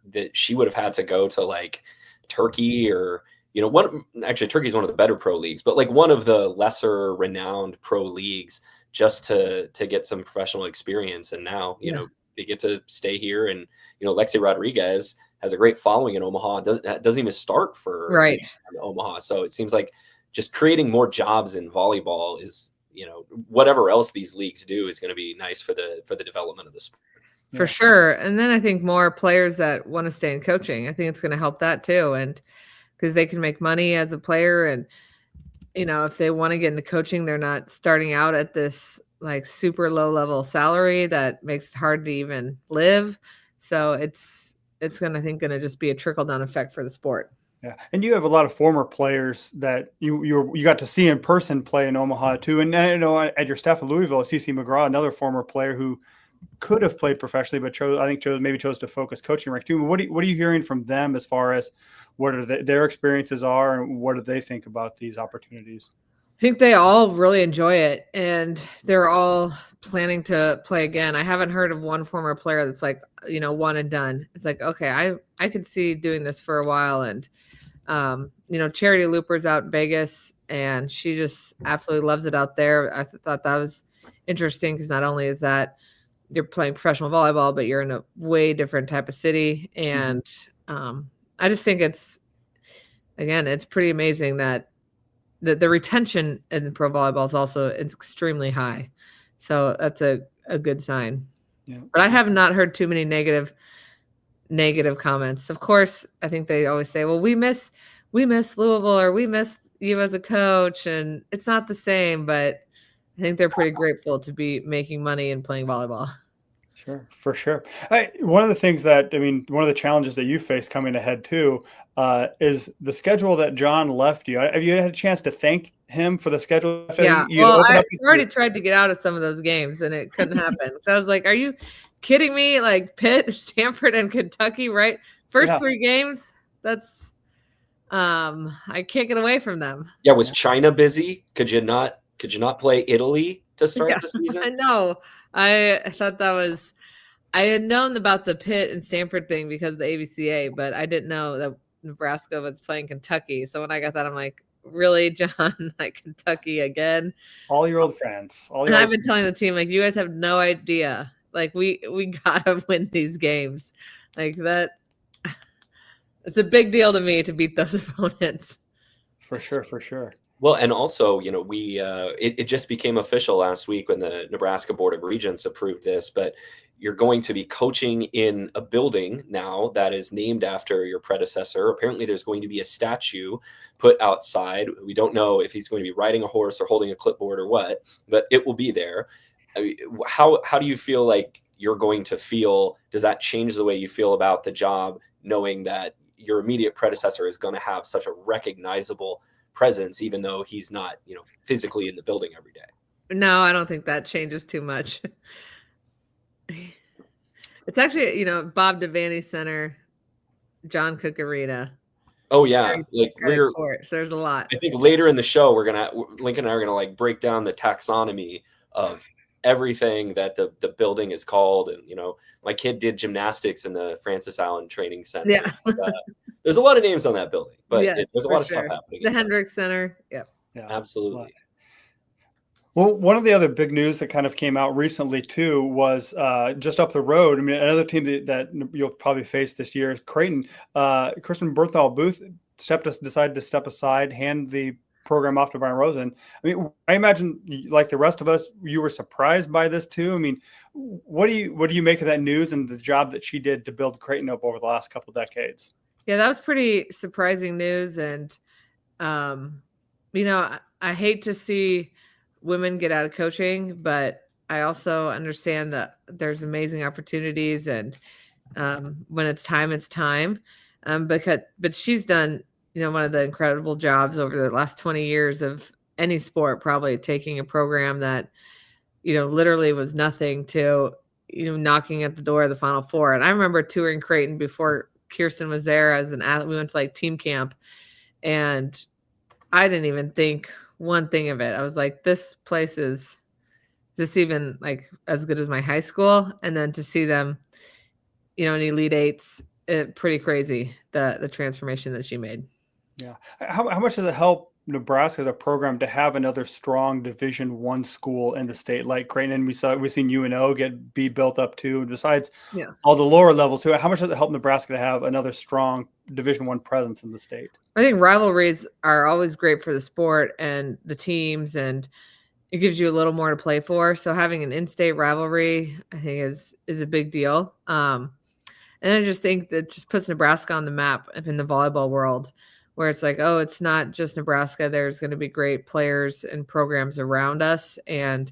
that she would have had to go to like Turkey or Turkey is one of the better pro leagues, but like one of the lesser renowned pro leagues just to get some professional experience. And now they get to stay here, and Lexi Rodriguez has a great following in Omaha. Doesn't even start for right Omaha, so it seems like just creating more jobs in volleyball is. Whatever else these leagues do is going to be nice for the development of the sport. For sure. And then I think more players that want to stay in coaching, I think it's going to help that too. And because they can make money as a player, and if they want to get into coaching, they're not starting out at this like super low level salary that makes it hard to even live. So it's going to just be a trickle down effect for the sport. Yeah, and you have a lot of former players that you got to see in person play in Omaha too. And I know at your staff at Louisville, CC McGraw, another former player who could have played professionally, but chose to focus coaching rank too. What are you hearing from them as far as what are their experiences are, and what do they think about these opportunities? I think they all really enjoy it, and they're all planning to play again. I haven't heard of one former player that's like, one and done. It's like, okay, I could see doing this for a while. And, Charity Looper's out in Vegas, and she just absolutely loves it out there. I thought that was interesting because not only is that you're playing professional volleyball, but you're in a way different type of city. And I just think it's pretty amazing that the retention in pro volleyball is also extremely high. So that's a good sign. Yeah. But I have not heard too many negative comments. Of course, I think they always say, well, we miss Louisville, or we miss you as a coach. And it's not the same, but I think they're pretty grateful to be making money and playing volleyball. Sure, for sure. One of the things one of the challenges that you face coming ahead too, is the schedule that John left you. Have you had a chance to thank him for the schedule? Yeah, I already tried to get out of some of those games, and it couldn't happen. So I was like, are you kidding me? Like Pitt, Stanford, and Kentucky, right? First 3 games, that's I can't get away from them. Yeah, was China busy? Could you not play Italy to start the season? I know. I thought that was – I had known about the Pitt and Stanford thing because of the AVCA, but I didn't know that Nebraska was playing Kentucky. So when I got that, I'm like, really, John? Like Kentucky again? All your old friends. And I've been telling the team, like, you guys have no idea. Like, we got to win these games. Like that – it's a big deal to me to beat those opponents. For sure. Well, and also, it just became official last week when the Nebraska Board of Regents approved this, but you're going to be coaching in a building now that is named after your predecessor. Apparently there's going to be a statue put outside. We don't know if he's going to be riding a horse or holding a clipboard or what, but it will be there. I mean, how do you feel like you're going to feel? Does that change the way you feel about the job, knowing that your immediate predecessor is going to have such a recognizable presence, even though he's not, physically in the building every day? No, I don't think that changes too much. It's actually, Bob Devaney Center, John Cook Arena. Oh yeah, like so there's a lot. I think later in the show Lincoln and I are gonna like break down the taxonomy of everything that the building is called. And my kid did gymnastics in the Francis Allen Training Center. Yeah. There's a lot of names on that building, but yes, there's a lot of stuff happening. The Hendricks Center. Yep. Yeah, absolutely. Well, one of the other big news that kind of came out recently too was just up the road. I mean, another team that you'll probably face this year is Creighton. Kristen Berthal Booth decided to step aside, hand the program off to Brian Rosen. I mean, I imagine, like the rest of us, you were surprised by this too. I mean, what do you make of that news and the job that she did to build Creighton up over the last couple decades? Yeah, that was pretty surprising news, and I hate to see women get out of coaching, but I also understand that there's amazing opportunities, and when it's time, it's time. But she's done, one of the incredible jobs over the last 20 years of any sport, probably taking a program that, literally was nothing to, knocking at the door of the Final Four. And I remember touring Creighton before Kirsten was there as an athlete. We went to like team camp, and I didn't even think one thing of it. I was like, this place is this even like as good as my high school? And then to see them, in Elite Eights, pretty crazy, the transformation that she made. Yeah. How much does it help Nebraska as a program to have another strong Division I school in the state like Creighton? And we've seen UNO be built up too. And besides all the lower levels too, how much does it help Nebraska to have another strong Division I presence in the state? I think rivalries are always great for the sport and the teams, and it gives you a little more to play for. So having an in-state rivalry, I think, is a big deal. And I just think that just puts Nebraska on the map in the volleyball world, where it's like, oh, it's not just Nebraska. There's going to be great players and programs around us. And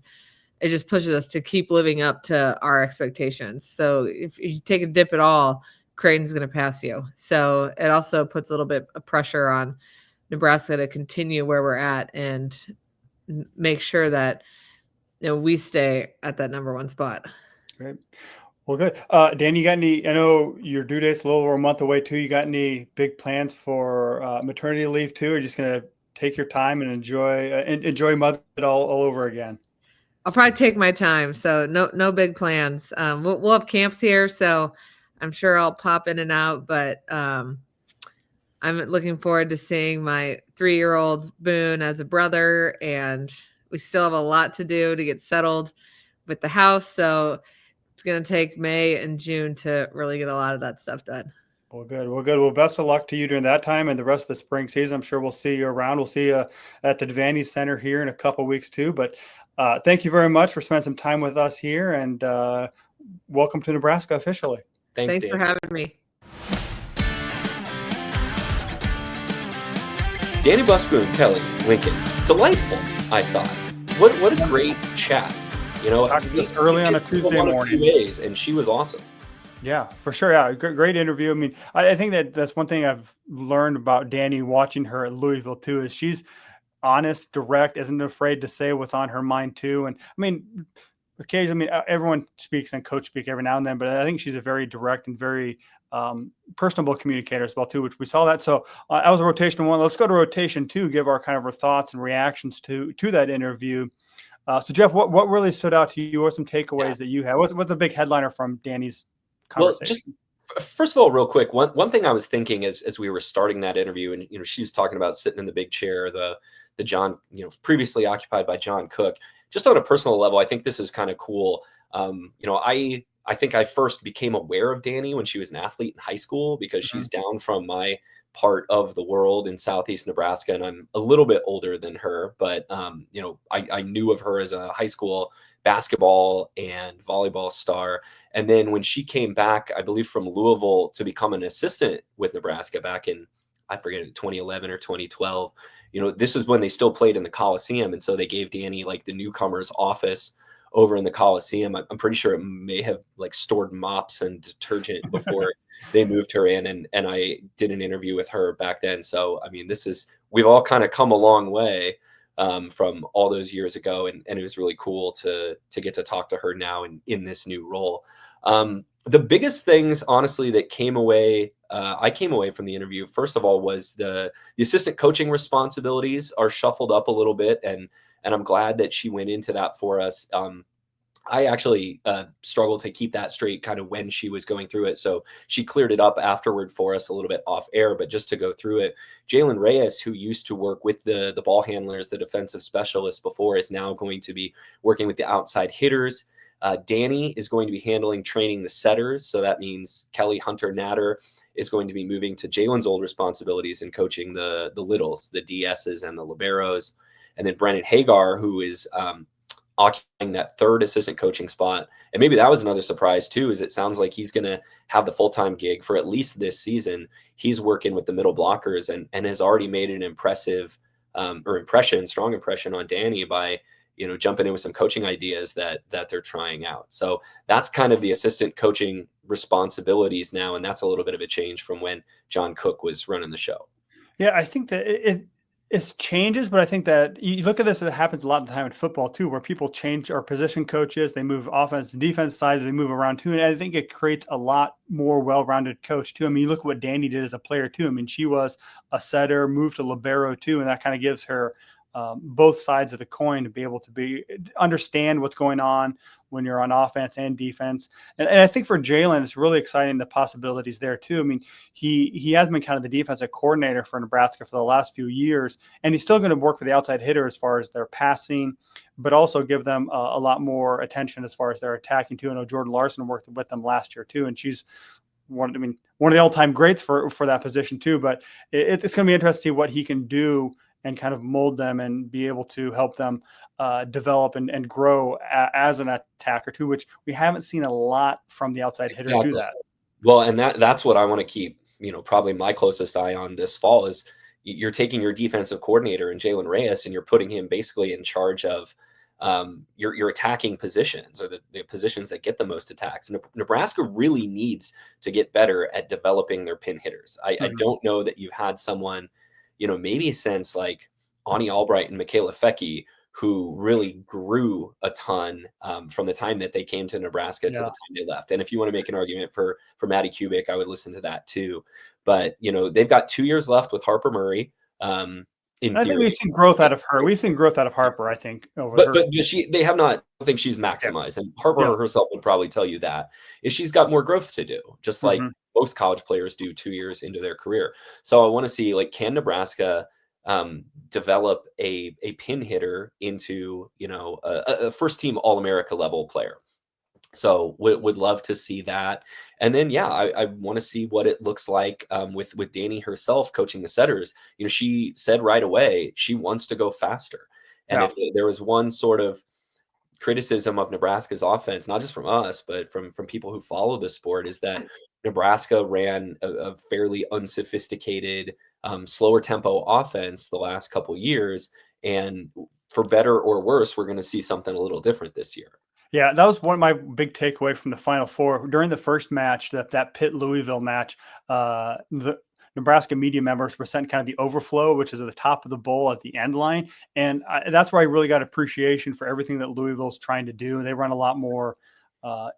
it just pushes us to keep living up to our expectations. So if you take a dip at all, Creighton's going to pass you. So it also puts a little bit of pressure on Nebraska to continue where we're at and make sure that we stay at that number one spot. Great. Well, good. Dan, you got any, I know your due date's a little over a month away too. You got any big plans for maternity leave too? Or are you just going to take your time and enjoy motherhood all over again? I'll probably take my time. So no big plans. We'll have camps here, so I'm sure I'll pop in and out, but I'm looking forward to seeing my 3-year-old Boone as a brother, and we still have a lot to do to get settled with the house. So it's going to take May and June to really get a lot of that stuff done. Well, good. Well, best of luck to you during that time and the rest of the spring season. I'm sure we'll see you around. We'll see you at the Devaney Center here in a couple of weeks too. But thank you very much for spending some time with us here, and welcome to Nebraska officially. Thanks for having me. Dani Busboom, Kelly, Lincoln, delightful. I thought. What a great chat. Just early on a Tuesday morning. 2 days, and she was awesome. Yeah, for sure. Yeah, great interview. I mean, I think that's one thing I've learned about Dani watching her at Louisville too, is she's honest, direct, isn't afraid to say what's on her mind too. And I mean, occasionally, everyone speaks and coach speak every now and then, but I think she's a very direct and very personable communicator as well too, which we saw that. So that was a rotation one. Let's go to rotation two, give our kind of our thoughts and reactions to that interview. So Jeff, what really stood out to you? What were some takeaways that you had? What's the big headliner from Dani's conversation? Well, just first of all, real quick, one thing I was thinking as we were starting that interview, and she was talking about sitting in the big chair, the John, previously occupied by John Cook. Just on a personal level, I think this is kind of cool. I think I first became aware of Dani when she was an athlete in high school, because she's down from my part of the world in Southeast Nebraska, and I'm a little bit older than her, but I knew of her as a high school basketball and volleyball star. And then when she came back, I believe from Louisville, to become an assistant with Nebraska back in, I forget, 2011 or 2012, this is when they still played in the Coliseum. And so they gave Dani like the newcomer's office over in the Coliseum. I'm pretty sure it may have like stored mops and detergent before they moved her in. And I did an interview with her back then. So, I mean, we've all kind of come a long way from all those years ago. And it was really cool to get to talk to her now in this new role. The biggest things, honestly, that I came away from the interview, first of all, was the assistant coaching responsibilities are shuffled up a little bit. And I'm glad that she went into that for us. I actually struggled to keep that straight kind of when she was going through it. So she cleared it up afterward for us a little bit off air, but just to go through it, Jalen Reyes, who used to work with the ball handlers, the defensive specialists before, is now going to be working with the outside hitters. Dani is going to be handling training the setters. So that means Kelly Hunter Natter is going to be moving to Jalen's old responsibilities and coaching the littles, the DSs and the liberos. And then Brennan Hagar, who is occupying that third assistant coaching spot. And maybe that was another surprise too, is it sounds like he's going to have the full-time gig for at least this season. He's working with the middle blockers and has already made an strong impression on Dani by, jumping in with some coaching ideas that they're trying out. So that's kind of the assistant coaching responsibilities now, and that's a little bit of a change from when John Cook was running the show. Yeah, I think that it's changes, but I think that you look at this, it happens a lot of the time in football too, where people change our position coaches, they move offense and defense side, they move around too. And I think it creates a lot more well-rounded coach too. I mean, you look at what Dani did as a player too. I mean, she was a setter, moved to libero too, and that kind of gives her both sides of the coin to be able to understand what's going on when you're on offense and defense. And I think for Jalen, it's really exciting, the possibilities there too. I mean, he has been kind of the defensive coordinator for Nebraska for the last few years, and he's still going to work with the outside hitter as far as their passing, but also give them a lot more attention as far as their attacking too. I know Jordan Larson worked with them last year too, and she's one of the all-time greats for that position too. But it's going to be interesting to see what he can do and kind of mold them and be able to help them develop and grow as an attacker too, which we haven't seen a lot from the outside hitters do that. Well, and that's what I want to keep, probably my closest eye on this fall is you're taking your defensive coordinator and Jalen Reyes and you're putting him basically in charge of your attacking positions, or the positions that get the most attacks. And Nebraska really needs to get better at developing their pin hitters. I don't know that you've had someone, maybe since like Ani Albright and Michaela Fecke, who really grew a ton from the time that they came to Nebraska to the time they left. And if you want to make an argument for Maddie Kubik, I would listen to that too. But, they've got 2 years left with Harper Murray. I think we've seen growth out of her. We've seen growth out of Harper, I think. But they have not. I think she's maximized, and Harper herself would probably tell you that she's got more growth to do, just like most college players do 2 years into their career. So I want to see, like, can Nebraska develop a pin hitter into a first team All-America level player. So would love to see that. And then, I want to see what it looks like with Dani herself coaching the setters. She said right away she wants to go faster. And if there was one sort of criticism of Nebraska's offense, not just from us, but from people who follow the sport, is that Nebraska ran a fairly unsophisticated, slower tempo offense the last couple years. And for better or worse, we're going to see something a little different this year. Yeah, that was one of my big takeaway from the Final Four. During the first match, that Pitt-Louisville match, the Nebraska media members were sent kind of the overflow, which is at the top of the bowl at the end line. And that's where I really got appreciation for everything that Louisville's trying to do. They run a lot more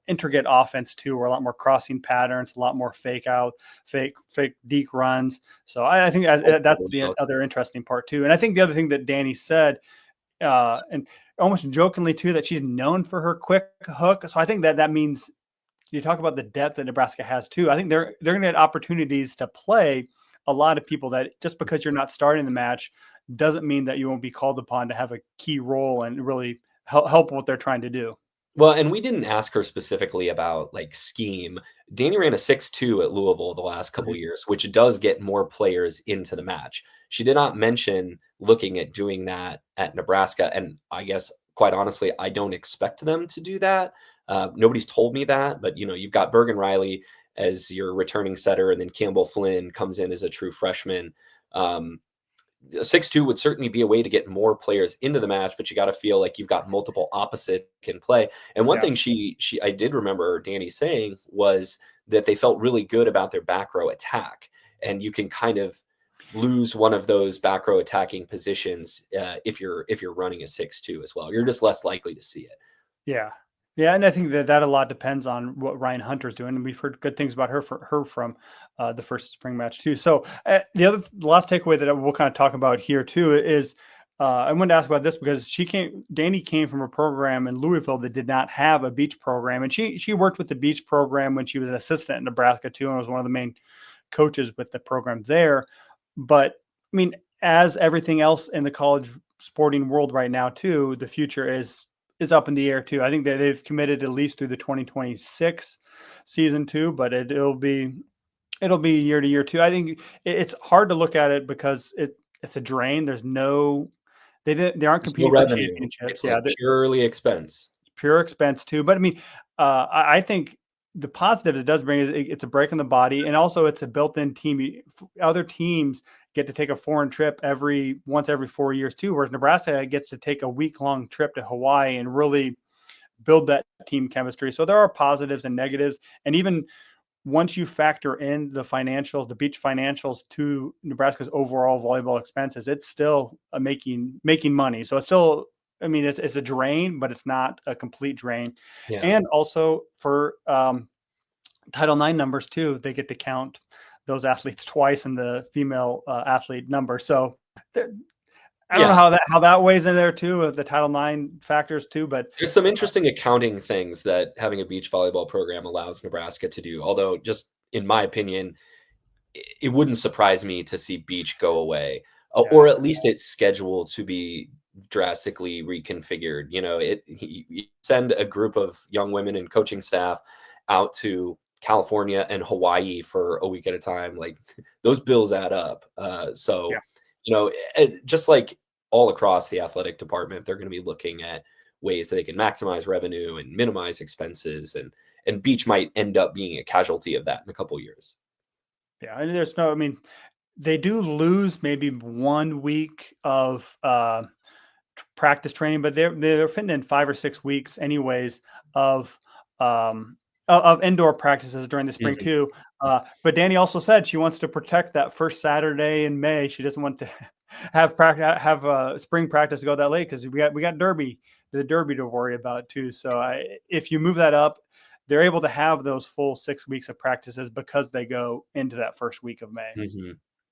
intricate offense too, or a lot more crossing patterns, a lot more fake deke runs. So I think that's the other interesting part too. And I think the other thing that Dani said, and almost jokingly too, that she's known for her quick hook. So I think that means you talk about the depth that Nebraska has too. I think they're going to get opportunities to play a lot of people that just because you're not starting the match doesn't mean that you won't be called upon to have a key role and really help what they're trying to do. Well, and we didn't ask her specifically about like scheme. Dani ran a 6-2 at Louisville the last couple years, which does get more players into the match. She did not mention looking at doing that at Nebraska. And I guess, quite honestly, I don't expect them to do that. Nobody's told me that, but you've got Bergen Riley as your returning setter, and then Campbell Flynn comes in as a true freshman. A 6-2 would certainly be a way to get more players into the match, but you got to feel like you've got multiple opposite can play. And one thing I did remember Dani saying was that they felt really good about their back row attack. And you can kind of lose one of those back row attacking positions if you're running a 6-2 as well. You're just less likely to see it. Yeah. Yeah, and I think that a lot depends on what Ryan Hunter's doing, and we've heard good things about her from the first spring match too. So the last takeaway that we'll kind of talk about here too is I wanted to ask about this because Dani came from a program in Louisville that did not have a beach program, and she worked with the beach program when she was an assistant in Nebraska too, and was one of the main coaches with the program there. But I mean, as everything else in the college sporting world right now too, the future is up in the air too. I think that they've committed at least through the 2026 season too, but it'll be year to year too. I think it's hard to look at it because it's a drain. They aren't competing for championships. It's purely expense. Pure expense too. But I mean, I think the positives it does bring is it's a break in the body, and also it's a built-in team. Other teams get to take a foreign trip once every 4 years too, whereas Nebraska gets to take a week-long trip to Hawaii and really build that team chemistry. So there are positives and negatives, and even once you factor in the financials, the beach financials to Nebraska's overall volleyball expenses, it's still making money. So it's still, I mean, it's a drain, but it's not a complete drain. Yeah. And also for Title IX numbers too, they get to count those athletes twice in the female athlete number. So I don't know how that weighs in there too, with the Title IX factors too. But there's some interesting accounting things that having a beach volleyball program allows Nebraska to do. Although, just in my opinion, it wouldn't surprise me to see beach go away, or at least it's scheduled to be drastically reconfigured. You know, you send a group of young women and coaching staff out to California and Hawaii for a week at a time. Like, those bills add up. You know, just like all across the athletic department, they're going to be looking at ways that they can maximize revenue and minimize expenses, and beach might end up being a casualty of that in a couple of years. Yeah, and I mean, they do lose maybe 1 week of practice training, but they're fitting in 5 or 6 weeks anyways of indoor practices during the spring too. But Dani also said she wants to protect that first Saturday in May. She doesn't want to have spring practice go that late, because we got the Derby to worry about too. So if you move that up, they're able to have those full 6 weeks of practices because they go into that first week of May.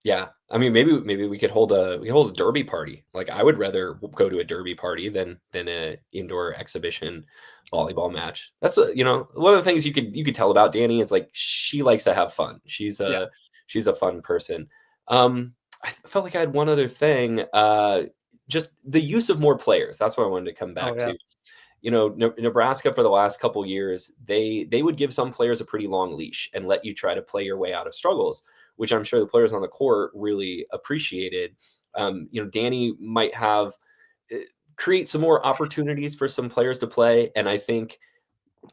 Yeah, I mean, maybe we could hold a derby party. Like, I would rather go to a derby party than a indoor exhibition volleyball match. That's one of the things you could tell about Dani is, like, she likes to have fun. She's a fun person. I felt like I had one other thing. Just the use of more players. That's what I wanted to come back to. You know, Nebraska for the last couple years, they would give some players a pretty long leash and let you try to play your way out of struggles, which I'm sure the players on the court really appreciated. Dani might have create some more opportunities for some players to play. And I think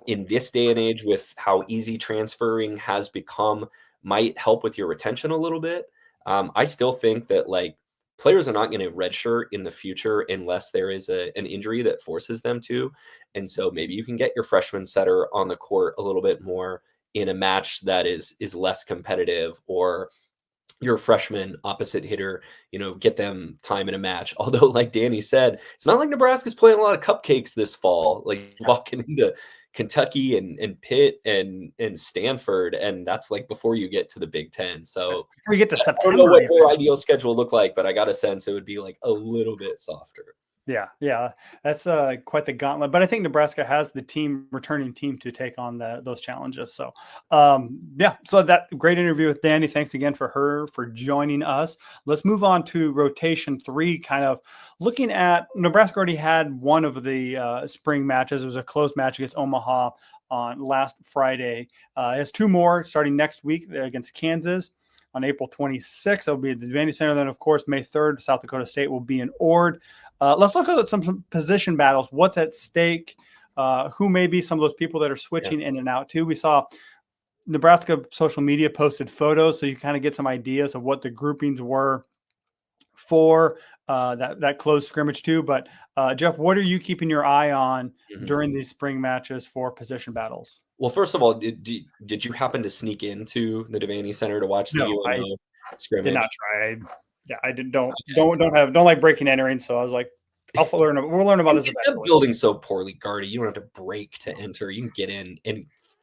in this day and age, with how easy transferring has become, might help with your retention a little bit. I still think that, like, players are not going to redshirt in the future unless there is an injury that forces them to. And so maybe you can get your freshman setter on the court a little bit more in a match that is less competitive, or your freshman opposite hitter, get them time in a match. Although, like Dani said, it's not like Nebraska's playing a lot of cupcakes this fall. Like, walking into Kentucky and Pitt and Stanford, and that's like before you get to the Big Ten. So before you get to September, I don't know what their ideal schedule looked like, but I got a sense it would be like a little bit softer. Yeah, that's quite the gauntlet. But I think Nebraska has the returning team to take on those challenges. So, so that great interview with Dani. Thanks again for joining us. Let's move on to rotation 3. Kind of looking at Nebraska already had one of the spring matches. It was a close match against Omaha on last Friday. It has 2 more starting next week against Kansas on April 26th. It'll be at the Dani Center. Then, of course, May 3rd, South Dakota State will be in Ord. Let's look at some position battles. What's at stake? Who may be some of those people that are switching in and out too? We saw Nebraska social media posted photos, so you kind of get some ideas of what the groupings were for that close scrimmage too. But Jeff, what are you keeping your eye on during these spring matches for position battles? Well, first of all, did you happen to sneak into the Dani Center to watch the UNO scrimmage? Did not try. I don't like breaking entering, so I was like, we'll learn about this. That building's so poorly guarded, you don't have to break to enter. You can get in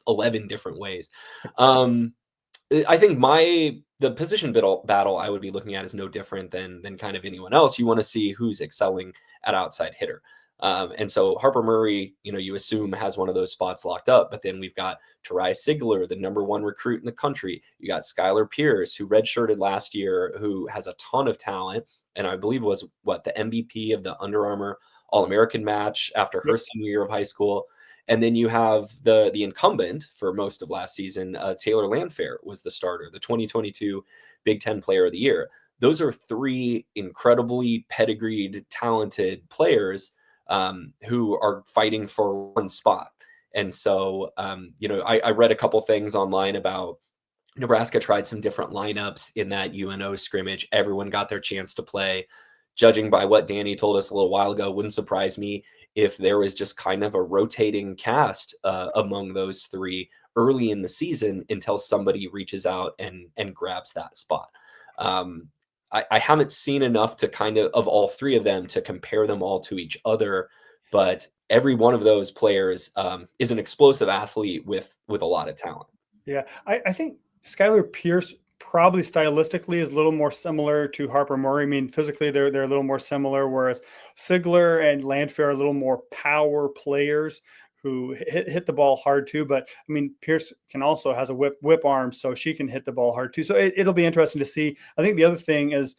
11 different ways. I think the position battle I would be looking at is no different than kind of anyone else. You want to see who's excelling at outside hitter. And so Harper Murray, you assume has one of those spots locked up, but then we've got Terai Sigler, the #1 recruit in the country. You got Skylar Pierce, who redshirted last year, who has a ton of talent, and I believe was the MVP of the Under Armour All-American match after her senior year of high school. And then you have the incumbent for most of last season, Taylor Landfair was the starter, the 2022 Big Ten Player of the Year. Those are 3 incredibly pedigreed, talented players who are fighting for one spot. And so, I read a couple things online about Nebraska tried some different lineups in that UNO scrimmage. Everyone got their chance to play. Judging by what Dani told us a little while ago, wouldn't surprise me if there was just kind of a rotating cast among those three early in the season until somebody reaches out and grabs that spot. I haven't seen enough to kind of all three of them to compare them all to each other, but every one of those players is an explosive athlete with a lot of talent. Yeah, I think Skylar Pierce probably stylistically is a little more similar to Harper Murray. I mean, physically they're a little more similar, whereas Sigler and Landfair are a little more power players who hit the ball hard too. But I mean, Pierce has a whip arm, so she can hit the ball hard too. So it'll be interesting to see. I think the other thing is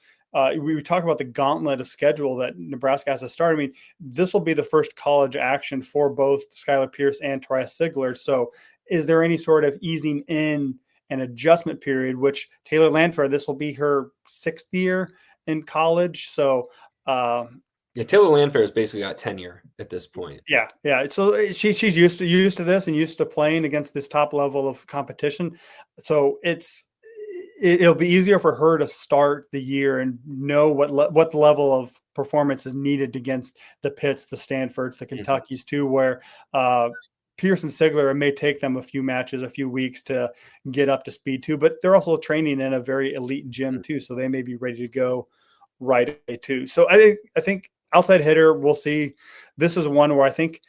we talk about the gauntlet of schedule that Nebraska has to start. I mean, this will be the first college action for both Skylar Pierce and Toriah Sigler. So is there any sort of easing in an adjustment period, which Taylor Landfair, this will be her 6th year in college. So, Taylor Landfair has basically got tenure at this point. Yeah. So she's used to this and used to playing against this top level of competition. So it'll be easier for her to start the year and know what level of performance is needed against the Pitts, the Stanfords, the Kentuckys too, where Pierce and Sigler, it may take them a few matches, a few weeks to get up to speed too, but they're also training in a very elite gym too. So they may be ready to go right away too. So I think outside hitter, we'll see. This is one where I think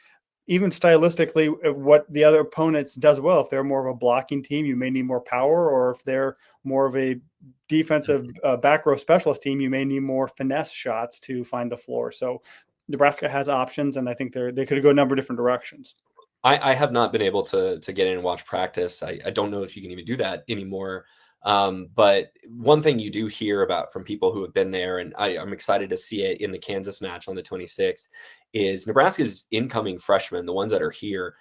even stylistically, what the other opponents does well, if they're more of a blocking team, you may need more power, or if they're more of a defensive back row specialist team, you may need more finesse shots to find the floor. So Nebraska has options, and I think they could go a number of different directions. I have not been able to get in and watch practice. I don't know if you can even do that anymore. But one thing you do hear about from people who have been there, and I'm excited to see it in the Kansas match on the 26th, is Nebraska's incoming freshmen, the ones that are here,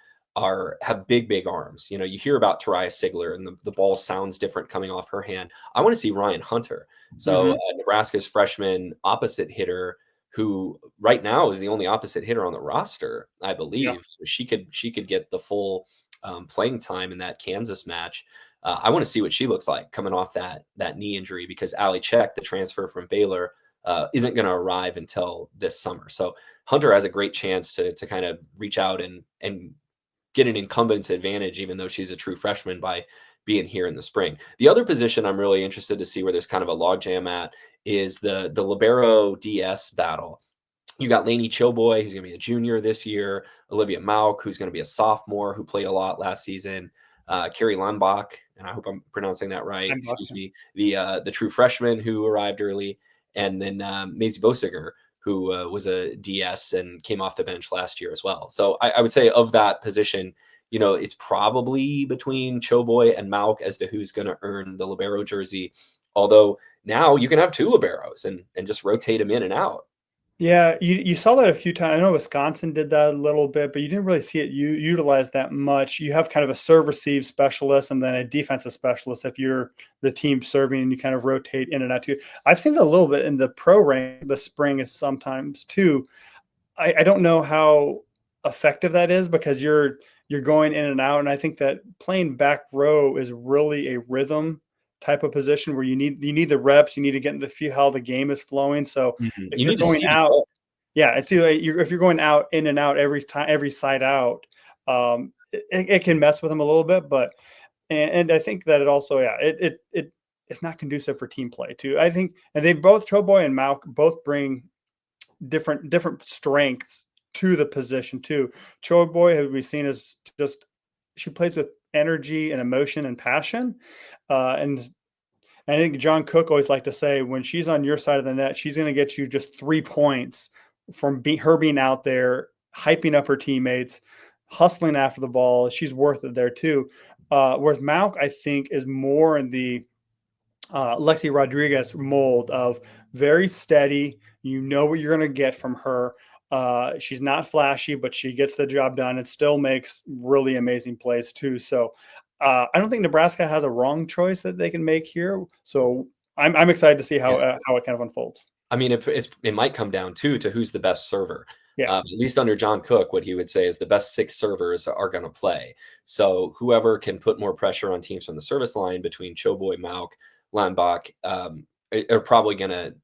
have big arms. You hear about Toriah Sigler, and the ball sounds different coming off her hand. I want to see Ryan Hunter. So Nebraska's freshman opposite hitter, who right now is the only opposite hitter on the roster, I believe. Yeah. She could get the full playing time in that Kansas match. I want to see what she looks like coming off that knee injury, because Ali Check, the transfer from Baylor, isn't going to arrive until this summer. So Hunter has a great chance to kind of reach out and get an incumbent's advantage, even though she's a true freshman, by being here in the spring. The other position I'm really interested to see where there's kind of a logjam at is the libero DS battle. You got Lainey Choboy, who's going to be a junior this year, Olivia Mauk, who's going to be a sophomore, who played a lot last season, Carrie Lambach, and I hope I'm pronouncing that right, excuse me, the true freshman who arrived early, and then Maisie Bosiger, who was a DS and came off the bench last year as well. So I would say of that position, it's probably between Choboy and Mauk as to who's going to earn the libero jersey. Although now you can have two liberos and just rotate them in and out. Yeah, you saw that a few times. I know Wisconsin did that a little bit, but you didn't really see it utilized that much. You have kind of a serve-receive specialist and then a defensive specialist if you're the team serving, and you kind of rotate in and out too. I've seen it a little bit in the pro rank. The spring is sometimes too. I don't know how effective that is, because you're going in and out, and I think that playing back row is really a rhythm type of position where you need the reps, you need to get into feel how the game is flowing. So if you're going out, it's either if you're going out in and out every side out, it can mess with them a little bit. But and I think that it also it's not conducive for team play too. I think, and they both, Choboy and Mauk, both bring different strengths to the position too. Choboy, who we've seen, is just, she plays with energy and emotion and passion. And I think John Cook always liked to say, when she's on your side of the net, she's going to get you just 3 points from her being out there, hyping up her teammates, hustling after the ball. She's worth it there too. Whereas Mauk, I think, is more in the Lexi Rodriguez mold of very steady. You know what you're going to get from her. She's not flashy, but she gets the job done and still makes really amazing plays too. So I don't think Nebraska has a wrong choice that they can make here. So I'm excited to see how it kind of unfolds. I mean, it might come down to who's the best server. Yeah. At least under John Cook, what he would say is the best 6 servers are going to play. So whoever can put more pressure on teams from the service line between Choboy, Mauk, Landbach, are probably going to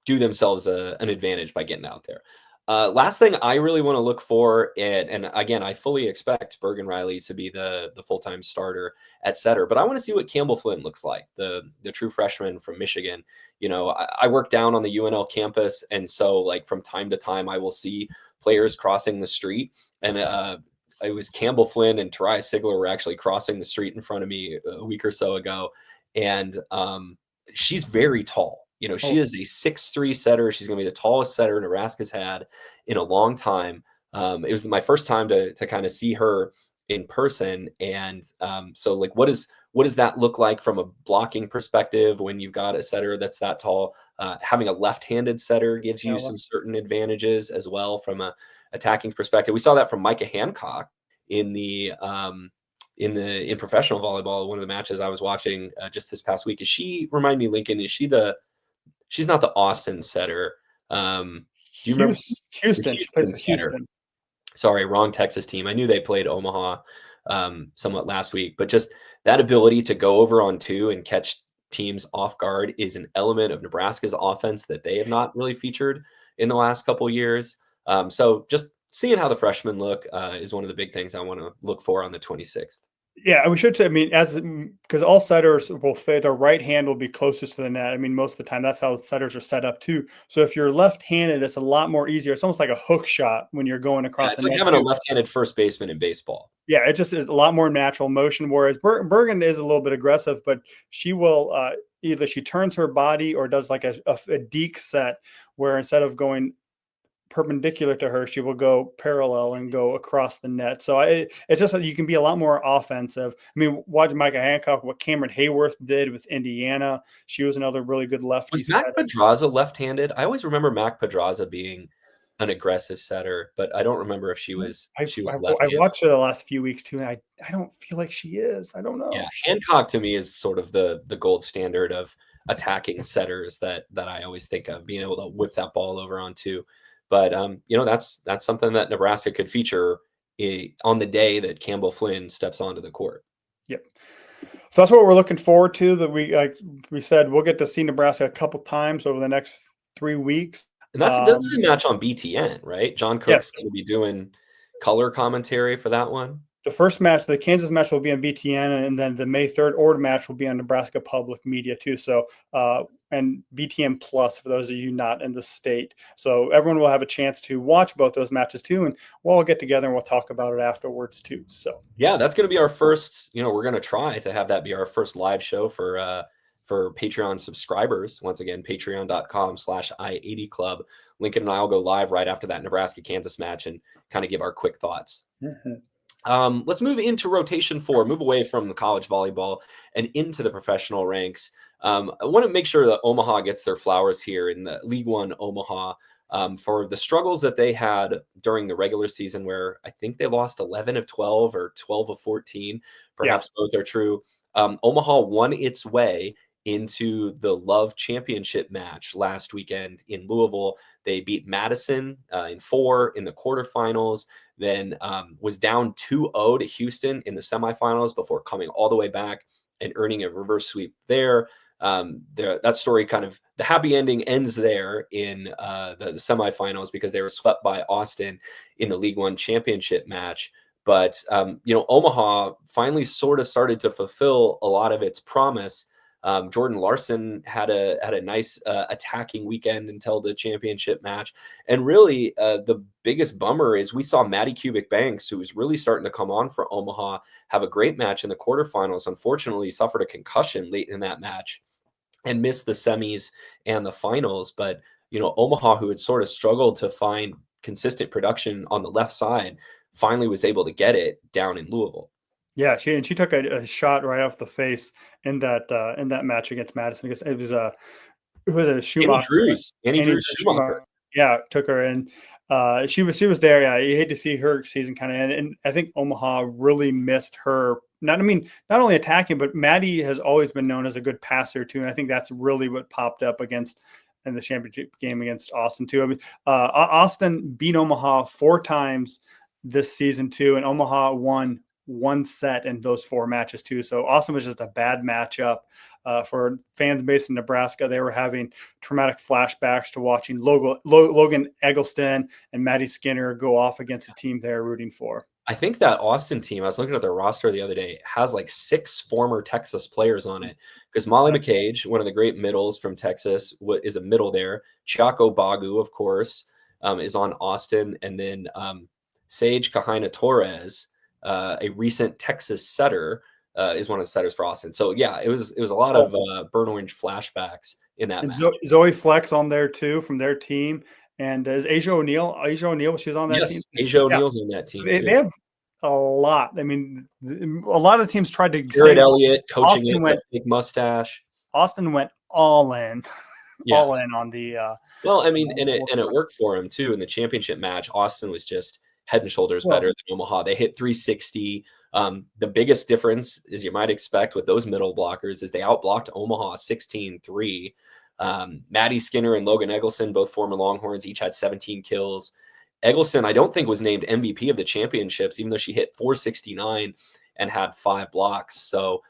do themselves an advantage by getting out there. Last thing I really want to look for, and again, I fully expect Bergen Riley to be the full-time starter at setter, but I want to see what Campbell Flynn looks like, the true freshman from Michigan. I work down on the UNL campus, and so like from time to time, I will see players crossing the street, and it was Campbell Flynn and Terai Sigler were actually crossing the street in front of me a week or so ago, and she's very tall. She is a 6'3" setter. She's going to be the tallest setter Nebraska's had in a long time. It was my first time to kind of see her in person. And so like, what does that look like from a blocking perspective when you've got a setter that's that tall? Having a left-handed setter gives you some certain advantages as well from a attacking perspective. We saw that from Micah Hancock in professional volleyball, one of the matches I was watching just this past week. Remind me, Lincoln, she's not the Austin setter. Do you remember Houston? Houston. Sorry, wrong Texas team. I knew they played Omaha somewhat last week, but just that ability to go over on 2 and catch teams off guard is an element of Nebraska's offense that they have not really featured in the last couple of years. So just seeing how the freshmen look is one of the big things I want to look for on the 26th. Yeah, we should say, because all setters will fit, their right hand will be closest to the net. Most of the time that's how setters are set up too. So if you're left-handed, it's a lot more easier. It's almost like a hook shot when you're going across it's the like net. having a left-handed first baseman in baseball. Yeah, it just is a lot more natural motion, whereas Bergen is a little bit aggressive, but she will either she turns her body or does like a deke set where instead of going perpendicular to her, she will go parallel and go across the net. So it's just that you can be a lot more offensive. Watch Micah Hancock, what Cameron Hayworth did with Indiana. She was another really good lefty. Was Mac Pedraza left-handed? I always remember Mac Pedraza being an aggressive setter, but I don't remember if she was left-handed. I watched her the last few weeks too, and I don't feel like she is. I don't know. Yeah, Hancock to me is sort of the gold standard of attacking setters that I always think of, being able to whip that ball over on 2. But that's something that Nebraska could feature on the day that Campbell Flynn steps onto the court. Yep. So that's what we're looking forward to. That we said we'll get to see Nebraska a couple times over the next 3 weeks. And that's the match on BTN, right? John Cook's going to be doing color commentary for that one. The first match, the Kansas match, will be on BTN, and then the May 3rd Ord match will be on Nebraska Public Media too. So, and BTN Plus for those of you not in the state. So everyone will have a chance to watch both those matches too, and we'll all get together and we'll talk about it afterwards too. So yeah, that's going to be our first. We're going to try to have that be our first live show for Patreon subscribers. Once again, patreon.com/I80 Club. Lincoln and I will go live right after that Nebraska-Kansas match and kind of give our quick thoughts. Mm-hmm. Let's move into rotation 4, move away from the college volleyball and into the professional ranks. I want to make sure that Omaha gets their flowers here in the League One Omaha for the struggles that they had during the regular season, where I think they lost 11 of 12 or 12 of 14. Perhaps both are true. Omaha won its way into the Love Championship match last weekend in Louisville. They beat Madison in 4 in the quarterfinals, then was down 2-0 to Houston in the semifinals before coming all the way back and earning a reverse sweep there. That story kind of, the happy ending ends there in the semifinals because they were swept by Austin in the League One championship match. But, Omaha finally sort of started to fulfill a lot of its promise. Jordan Larson had a nice attacking weekend until the championship match. And really, the biggest bummer is we saw Maddie Kubik Banks, who was really starting to come on for Omaha, have a great match in the quarterfinals. Unfortunately, suffered a concussion late in that match and missed the semis and the finals. But, Omaha, who had sort of struggled to find consistent production on the left side, finally was able to get it down in Louisville. Yeah, she took a shot right off the face in that match against Madison. It was Schumacher. Annie Drews Schumacher. Yeah, took her, and she was there. Yeah, you hate to see her season kind of end, and I think Omaha really missed her. Not only attacking, but Maddie has always been known as a good passer too, and I think that's really what popped up against in the championship game against Austin too. I mean, Austin beat Omaha 4 times this season too, and Omaha won 1 set in those 4 matches too. So Austin was just a bad matchup for fans based in Nebraska. They were having traumatic flashbacks to watching Logan Eggleston and Maddie Skinner go off against the team they're rooting for. I think that Austin team, I was looking at their roster the other day, has like 6 former Texas players on it. Because Molly McCage, one of the great middles from Texas, is a middle there. Chiako Bagu, of course, is on Austin. And then Sage Kahaina Torres, a recent Texas setter, is one of the setters for Austin. So yeah, it was a lot of burnt orange flashbacks in that match. Zoe Flex on there too from their team. And is Asia O'Neill, she's on that team? Yes, Asia O'Neill's on that team. They have a lot. I mean, a lot of teams tried to Garrett Elliott coaching it with a big mustache. Austin went all in. All in on the well, I mean, and it worked for him too in the championship match. Austin was just head and shoulders better than Omaha. They hit 360. The biggest difference, as you might expect with those middle blockers, is they outblocked Omaha 16-3. Maddie Skinner and Logan Eggleston, both former Longhorns, each had 17 kills. Eggleston, I don't think, was named MVP of the championships, even though she hit 469 and had 5 blocks. So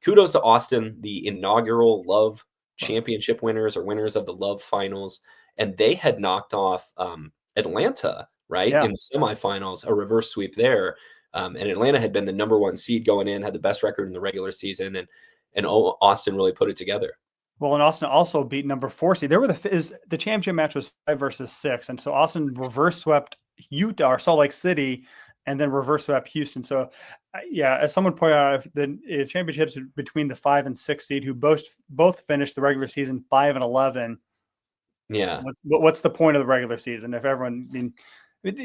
kudos to Austin, the inaugural Love Championship winners or winners of the Love Finals. And they had knocked off Atlanta, right, in the semifinals, a reverse sweep there. And Atlanta had been the #1 seed going in, had the best record in the regular season, and Austin really put it together. Well, and Austin also beat #4 seed. There were the championship match was 5 versus 6, and so Austin reverse swept Utah or Salt Lake City, and then reverse swept Houston. So, yeah, as someone pointed out, the championships between the 5 and 6 seed, who both finished the regular season 5 and 11. Yeah, what's the point of the regular season if everyone? I mean,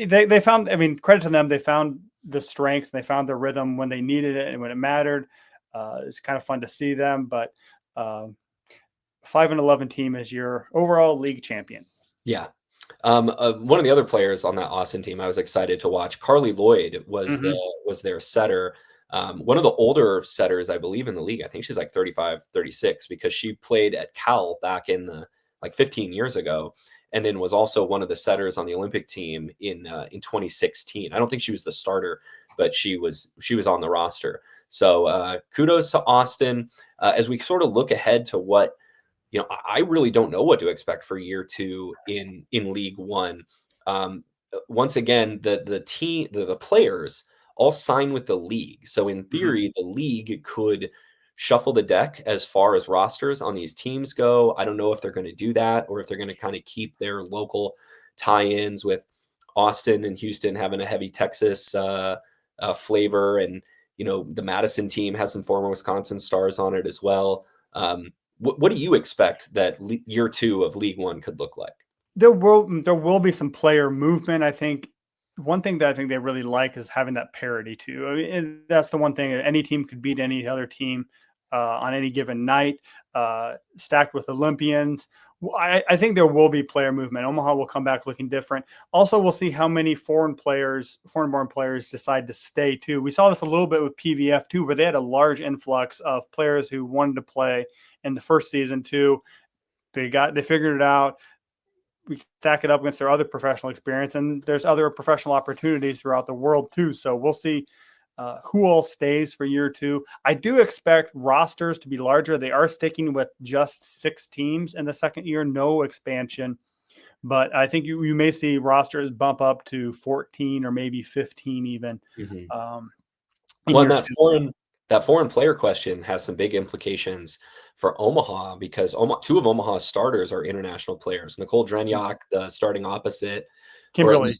they found. I mean, credit to them, they found the strength, they found the rhythm when they needed it and when it mattered. It's kind of fun to see them, but 5 and 11 team is your overall league champion. Yeah. One of the other players on that Austin team I was excited to watch, Carly Lloyd, was their setter. One of the older setters, I believe, in the league. I think she's like 35, 36, because she played at Cal back in the 15 years ago, and then was also one of the setters on the Olympic team in 2016. I don't think she was the starter, but she was on the roster. So kudos to Austin. As we sort of look ahead to what, I really don't know what to expect for year 2 in League One. Once again, the players all sign with the league. So in theory, the league could shuffle the deck as far as rosters on these teams go. I don't know if they're going to do that or if they're going to kind of keep their local tie-ins, with Austin and Houston having a heavy Texas flavor. And, the Madison team has some former Wisconsin stars on it as well. What do you expect that year 2 of League One could look like? There will be some player movement. I think one thing that I think they really like is having that parity too. I mean, that's the one thing. Any team could beat any other team on any given night, stacked with Olympians. I think there will be player movement. Omaha will come back looking different. Also, we'll see how many foreign-born players decide to stay too. We saw this a little bit with PVF too, where they had a large influx of players who wanted to play in the first season too. They figured it out. We stack it up against their other professional experience, and there's other professional opportunities throughout the world too. So we'll see who all stays for year 2. I do expect rosters to be larger. They are sticking with just 6 teams in the second year, no expansion. But I think you may see rosters bump up to 14 or maybe 15 even. That foreign player question has some big implications for Omaha, because 2 of Omaha's starters are international players. Nicole Drenyak, the starting opposite, Kimberly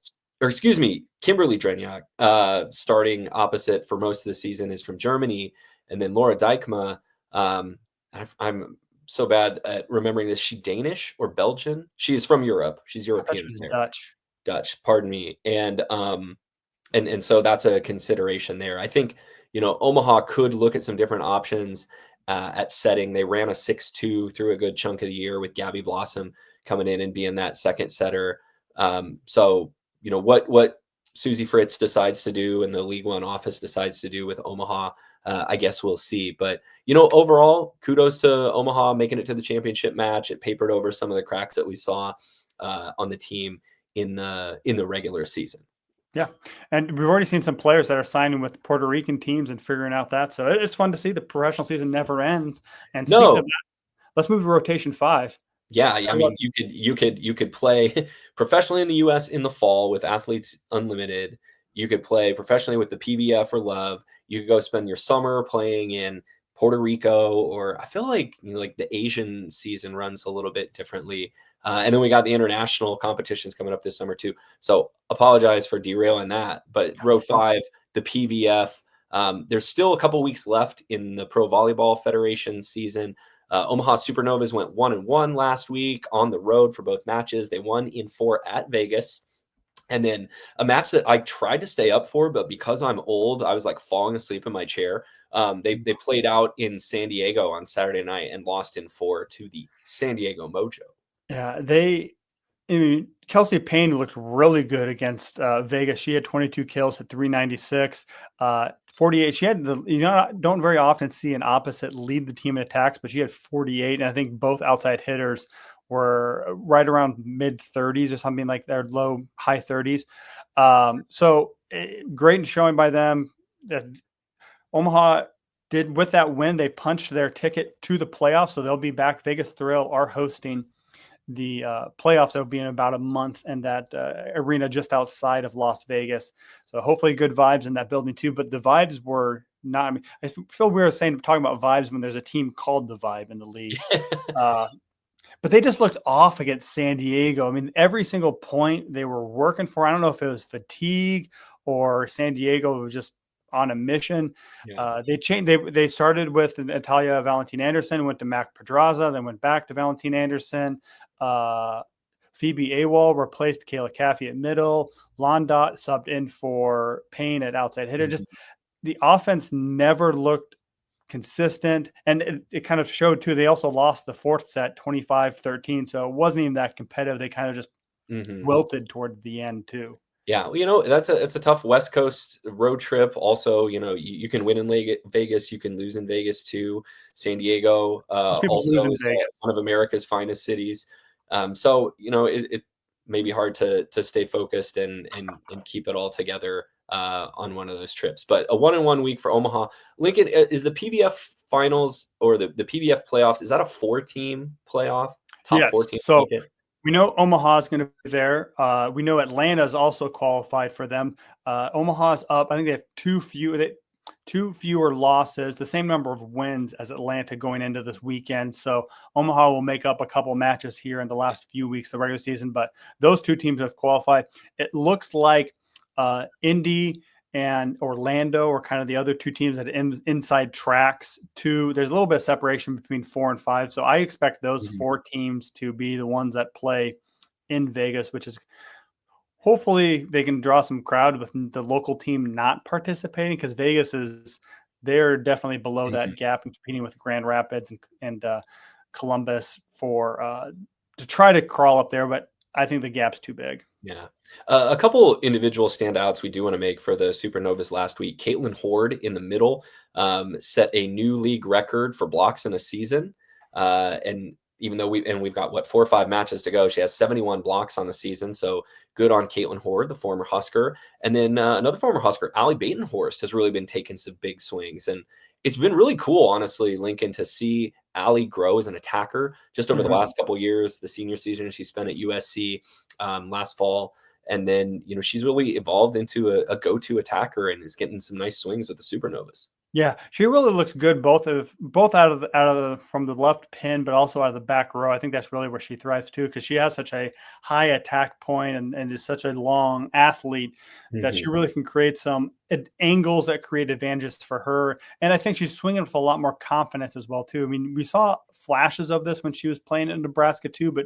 Drenyak, starting opposite for most of the season, is from Germany. And then Laura Dijkma, I'm so bad at remembering this. Is she Danish or Belgian? She is from Europe. She's European. She's Dutch, pardon me. And so that's a consideration there. I think, Omaha could look at some different options at setting. They ran a 6-2 through a good chunk of the year, with Gabby Blossom coming in and being that second setter. So, what Susie Fritz decides to do and the League One office decides to do with Omaha, I guess we'll see. But, overall, kudos to Omaha making it to the championship match. It papered over some of the cracks that we saw on the team in the regular season. Yeah. And we've already seen some players that are signing with Puerto Rican teams and figuring out that. So it's fun to see. The professional season never ends. And speaking of that, let's move to rotation 5. Yeah, I mean, you could play professionally in the U.S. in the fall with Athletes Unlimited. You could play professionally with the PVF or Love. You could go spend your summer playing in Puerto Rico, or I feel like like the Asian season runs a little bit differently. And then we got the international competitions coming up this summer too. So apologize for derailing that. But row 5, the PVF. There's still a couple weeks left in the Pro Volleyball Federation season. Omaha Supernovas went 1-1 last week on the road for both matches. They won in 4 at Vegas. And then a match that I tried to stay up for, but because I'm old, I was like falling asleep in my chair. They played out in San Diego on Saturday night and lost in 4 to the San Diego Mojo. Yeah, Kelsey Payne looked really good against Vegas. She had 22 kills at 396. 48. She had don't very often see an opposite lead the team in attacks, but she had 48. And I think both outside hitters were right around mid 30s or something like that, high 30s. So great showing by them. Omaha did with that win. They punched their ticket to the playoffs. So they'll be back. Vegas Thrill are hosting the playoffs that will be in about a month, and that arena just outside of Las Vegas. So hopefully good vibes in that building too. But the vibes were not, I mean, I feel weird talking about vibes when there's a team called the Vibe in the league. But they just looked off against San Diego. I mean, every single point they were working for, I don't know if it was fatigue or San Diego was just on a mission. Yeah. They started with Natalia Valentin Anderson, went to Mac Pedraza, then went back to Valentin Anderson. Phoebe Awol replaced Kayla Caffey at middle. Londot subbed in for Payne at outside hitter. Mm-hmm. Just the offense never looked consistent, and it kind of showed too. They also lost the 4th set 25-13, so it wasn't even that competitive. They kind of just wilted toward the end too. Yeah, it's a tough West Coast road trip. Also, you can win in Vegas, you can lose in Vegas too. San Diego also is one of America's finest cities. So it may be hard to stay focused and keep it all together on one of those trips. But a 1-1 week for Omaha. Lincoln, is the PVF finals or the PVF playoffs, is that a 4-team playoff? Top yes. 4 teams? So we know Omaha is going to be there. We know Atlanta is also qualified for them. Omaha's up. I think they have two fewer losses, the same number of wins as Atlanta going into this weekend. So Omaha will make up a couple matches here in the last few weeks of the regular season, but those 2 teams have qualified. It looks like Indy and Orlando are kind of the other 2 teams that inside tracks. There's a little bit of separation between 4 and 5. So I expect those 4 teams to be the ones that play in Vegas, which is hopefully they can draw some crowd with the local team not participating, because Vegas they're definitely below that gap and competing with Grand Rapids and Columbus to try to crawl up there. But I think the gap's too big. Yeah. A couple individual standouts we do want to make for the Supernovas last week. Caitlin Horde in the middle set a new league record for blocks in a season. And even though we've got 4 or 5 matches to go, she has 71 blocks on the season. So good on Caitlin Horde, the former Husker. And then another former Husker, Allie Batenhorst, has really been taking some big swings. And it's been really cool, honestly, Lincoln, to see Allie grow as an attacker just over the last couple of years. The senior season she spent at USC last fall. And then, she's really evolved into a go-to attacker and is getting some nice swings with the Supernovas. Yeah, she really looks good both out of from the left pin, but also out of the back row. I think that's really where she thrives too, because she has such a high attack point and is such a long athlete that she really can create some angles that create advantages for her. And I think she's swinging with a lot more confidence as well too. I mean, we saw flashes of this when she was playing in Nebraska too, but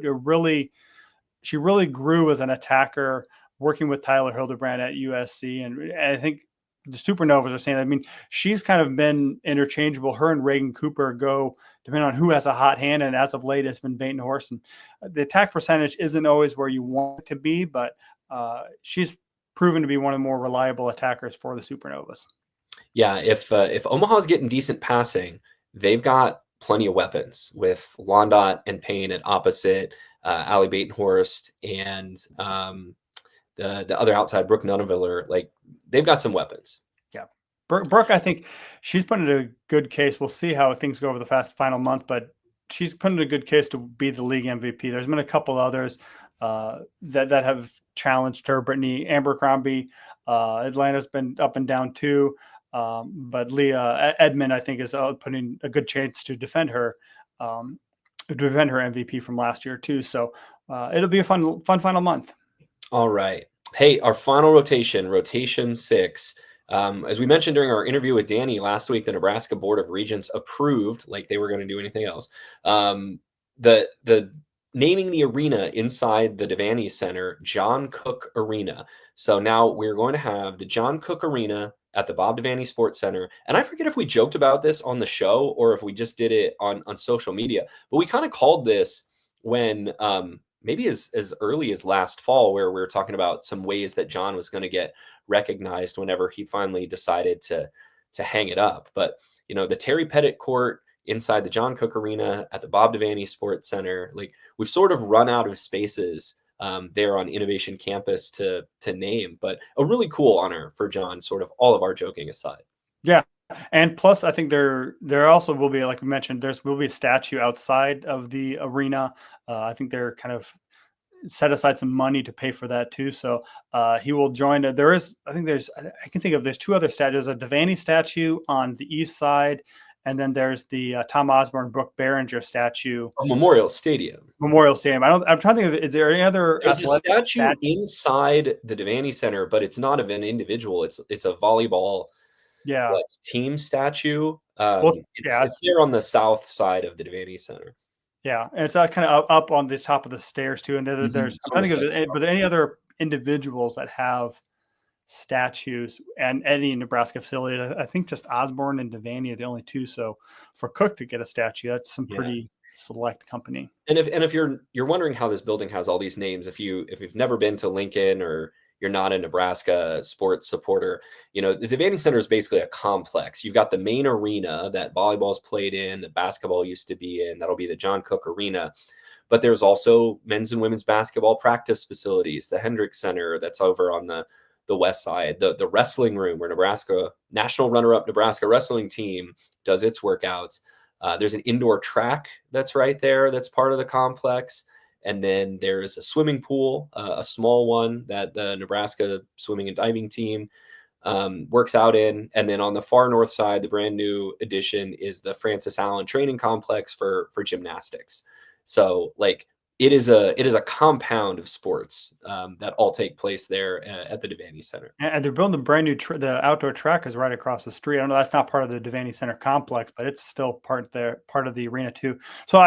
she really grew as an attacker working with Tyler Hildebrand at USC, and I think the Supernovas are saying that. I mean, she's kind of been interchangeable. Her and Reagan Cooper go depending on who has a hot hand, and as of late, it's been Batenhorst. And the attack percentage isn't always where you want it to be, but she's proven to be one of the more reliable attackers for the Supernovas. Yeah, if Omaha's getting decent passing, they've got plenty of weapons with Londot and Payne at opposite, Ali Batenhorst and the other outside, Brooke Nuneviller. Like, they've got some weapons. Yeah. Brooke, I think she's put in a good case. We'll see how things go over the final month, but she's put in a good case to be the league MVP. There's been a couple others that have challenged her. Brittany Abercrombie, Atlanta's been up and down too. But Leah Edmond, I think, is putting a good chance to defend her MVP from last year too. So it'll be a fun final month. All right. Hey, our final rotation 6. As we mentioned during our interview with Dani last week, the Nebraska Board of Regents approved, like they were going to do anything else, the naming the arena inside the Devaney Center John Cook Arena. So now we're going to have the John Cook Arena at the Bob Devaney Sports Center. And I forget if we joked about this on the show or if we just did it on social media, but we kind of called this when maybe as early as last fall, where we were talking about some ways that John was going to get recognized whenever he finally decided to hang it up. But, you know, the Terry Pettit Court inside the John Cook Arena at the Bob Devaney Sports Center, like, we've sort of run out of spaces there on Innovation Campus to name, but a really cool honor for John, sort of all of our joking aside. Yeah. And plus, I think there also will be, like we mentioned, will be a statue outside of the arena. I think they're kind of set aside some money to pay for that too. So he will join. I can think of there's 2 other statues: a Devaney statue on the east side, and then there's the Tom Osborne, Brooke Behringer statue. Memorial Stadium. I'm trying to think of, is there any other? There's a statue inside the Devaney Center, but it's not of an individual. It's a volleyball. Yeah. Team statue. It's here on the south side of the Devaney Center. Yeah, and it's kind of up on the top of the stairs too. And there's I'm trying to think of, but any other individuals that have statues and any Nebraska facility? I think just Osborne and Devaney are the only 2. So for Cook to get a statue, that's some pretty select company. And if you're wondering how this building has all these names, if you've never been to Lincoln or you're not a Nebraska sports supporter, you know, the Devaney Center is basically a complex. You've got the main arena that volleyball's played in, that basketball used to be in. That'll be the John Cook Arena. But there's also men's and women's basketball practice facilities, the Hendricks Center that's over on the west side, the wrestling room where Nebraska, national runner-up Nebraska wrestling team, does its workouts. There's an indoor track that's right there that's part of the complex. And then there's a swimming pool, a small one that the Nebraska swimming and diving team works out in. And then on the far north side, the brand new addition is the Francis Allen Training Complex for gymnastics. So, like, it is a compound of sports that all take place there at the Devaney Center. And they're building the brand new the outdoor track is right across the street. I know that's not part of the Devaney Center complex, but it's still part of the arena too. So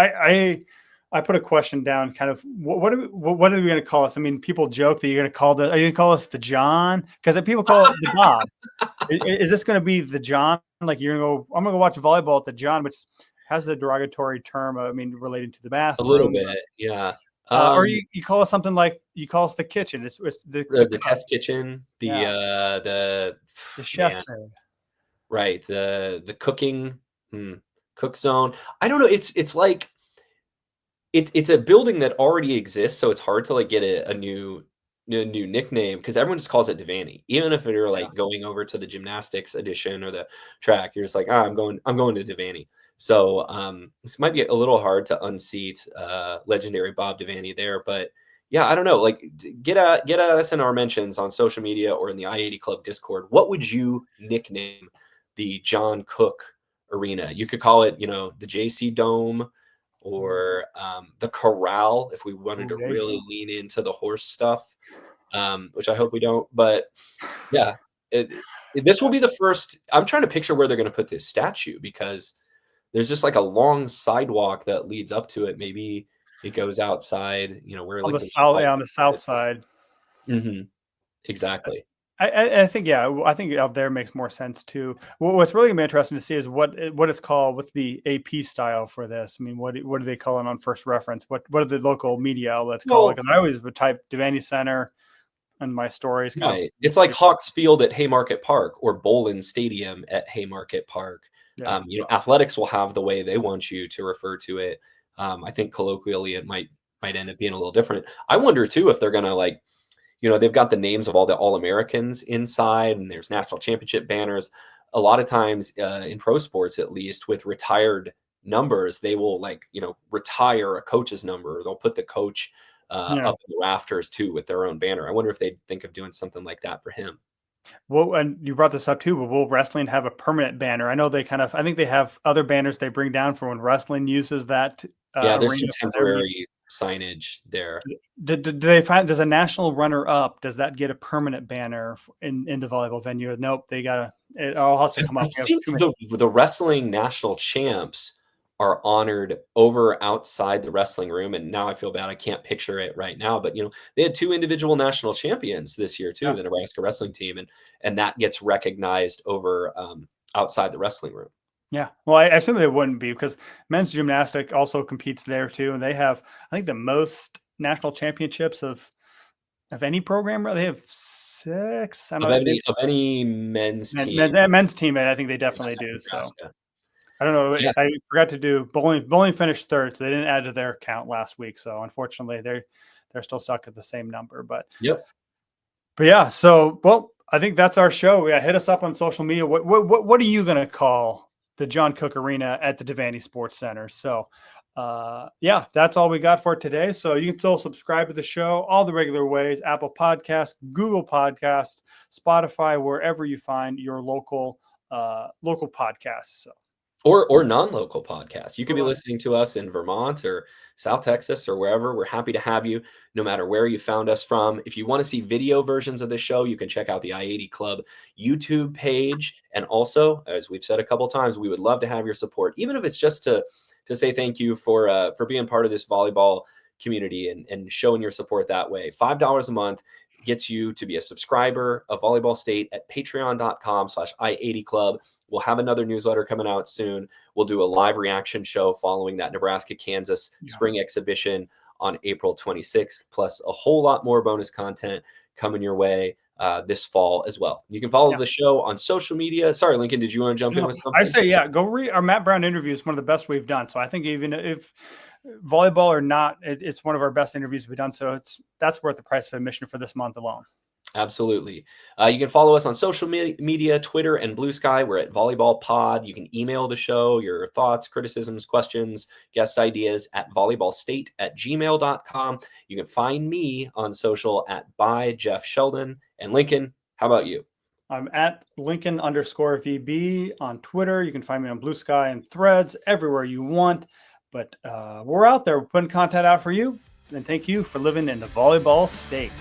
I put a question down, kind of, what are we going to call us? I mean, people joke that are you going to call us the John? Because people call it the Bob. Is this going to be the John? Like, I'm going to go watch volleyball at the John, which has the derogatory term, relating to the bathroom. A little bit, yeah. Or you call us something like, you call us the kitchen. It's the test kitchen, the chef's area. Right, the cooking, cook zone. I don't know. It's like, it's a building that already exists, so it's hard to like get a new nickname, because everyone just calls it Devaney. Even if you're like going over to the gymnastics edition or the track, you're just like, I'm going to Devaney. So this might be a little hard to unseat legendary Bob Devaney there, but yeah, I don't know. Like, get at us in our mentions on social media or in the I-80 Club Discord. What would you nickname the John Cook Arena? You could call it, the JC Dome, or the Corral, if we wanted to really lean into the horse stuff, which I hope we don't. But yeah, this will be the first. I'm trying to picture where they're going to put this statue, because there's just like a long sidewalk that leads up to it. Maybe it goes outside, where on the south side. Mm-hmm. Exactly. I think out there makes more sense too. What's really gonna be interesting to see is what it's called, what's the AP style for this. I mean, what do they call it on First Reference? What do the local media outlets call it? Because I always would type Devaney Center, and my stories. Right. It's like Hawks Field at Haymarket Park or Bolin Stadium at Haymarket Park. Yeah. Athletics will have the way they want you to refer to it. I think colloquially it might end up being a little different. I wonder too if they're gonna they've got the names of all the All-Americans inside, and there's national championship banners. A lot of times in pro sports, at least with retired numbers, they will retire a coach's number. They'll put the coach up in the rafters too with their own banner. I wonder if they think of doing something like that for him. Well, and you brought this up too, but will wrestling have a permanent banner? I know I think they have other banners they bring down for when wrestling uses that. There's some temporary signage there. Do they find, does a national runner up, does that get a permanent banner in the volleyball venue? Nope, it all has to come up. I think the wrestling national champs are honored over outside the wrestling room. And now I feel bad, I can't picture it right now, but they had 2 individual national champions this year too, the Nebraska wrestling team, and that gets recognized over outside the wrestling room. Yeah, well, I assume they wouldn't be, because men's gymnastic also competes there too, and they have, I think, the most national championships of any program. They have 6. Of any men's team. Men's team, I think they definitely do. Nebraska. So I don't know. Yeah. I forgot to do bowling. Bowling finished 3rd, so they didn't add to their count last week. So unfortunately, they're still stuck at the same number. But yeah. So I think that's our show. Hit us up on social media. What are you going to call the John Cook Arena at the Devaney Sports Center? So that's all we got for today. So you can still subscribe to the show all the regular ways: Apple Podcasts, Google Podcasts, Spotify, wherever you find your local podcasts. So or non-local podcasts. You could be listening to us in Vermont or South Texas or wherever. We're happy to have you, no matter where you found us from. If you want to see video versions of the show, you can check out the I-80 Club YouTube page. And also, as we've said a couple times, we would love to have your support, even if it's just to say thank you for being part of this volleyball community and showing your support that way. $5 a month gets you to be a subscriber of Volleyball State at patreon.com/I80 Club. We'll have another newsletter coming out soon. We'll do a live reaction show following that Nebraska-Kansas spring exhibition on April 26th, plus a whole lot more bonus content coming your way this fall as well. You can follow the show on social media. Sorry, Lincoln, did you want to jump in with something? I say, go read our Matt Brown interview. Is one of the best we've done. So I think even if volleyball or not, it's one of our best interviews we've done. So that's worth the price of admission for this month alone. Absolutely. You can follow us on social media, Twitter and Blue Sky. We're at Volleyball Pod. You can email the show your thoughts, criticisms, questions, guest ideas at volleyballstate@gmail.com. You can find me on social at @ByJeffSheldon. And Lincoln, how about you? I'm at Lincoln_VB on Twitter. You can find me on Blue Sky and Threads, everywhere you want. But we're out there. We're putting content out for you. And thank you for living in the Volleyball State.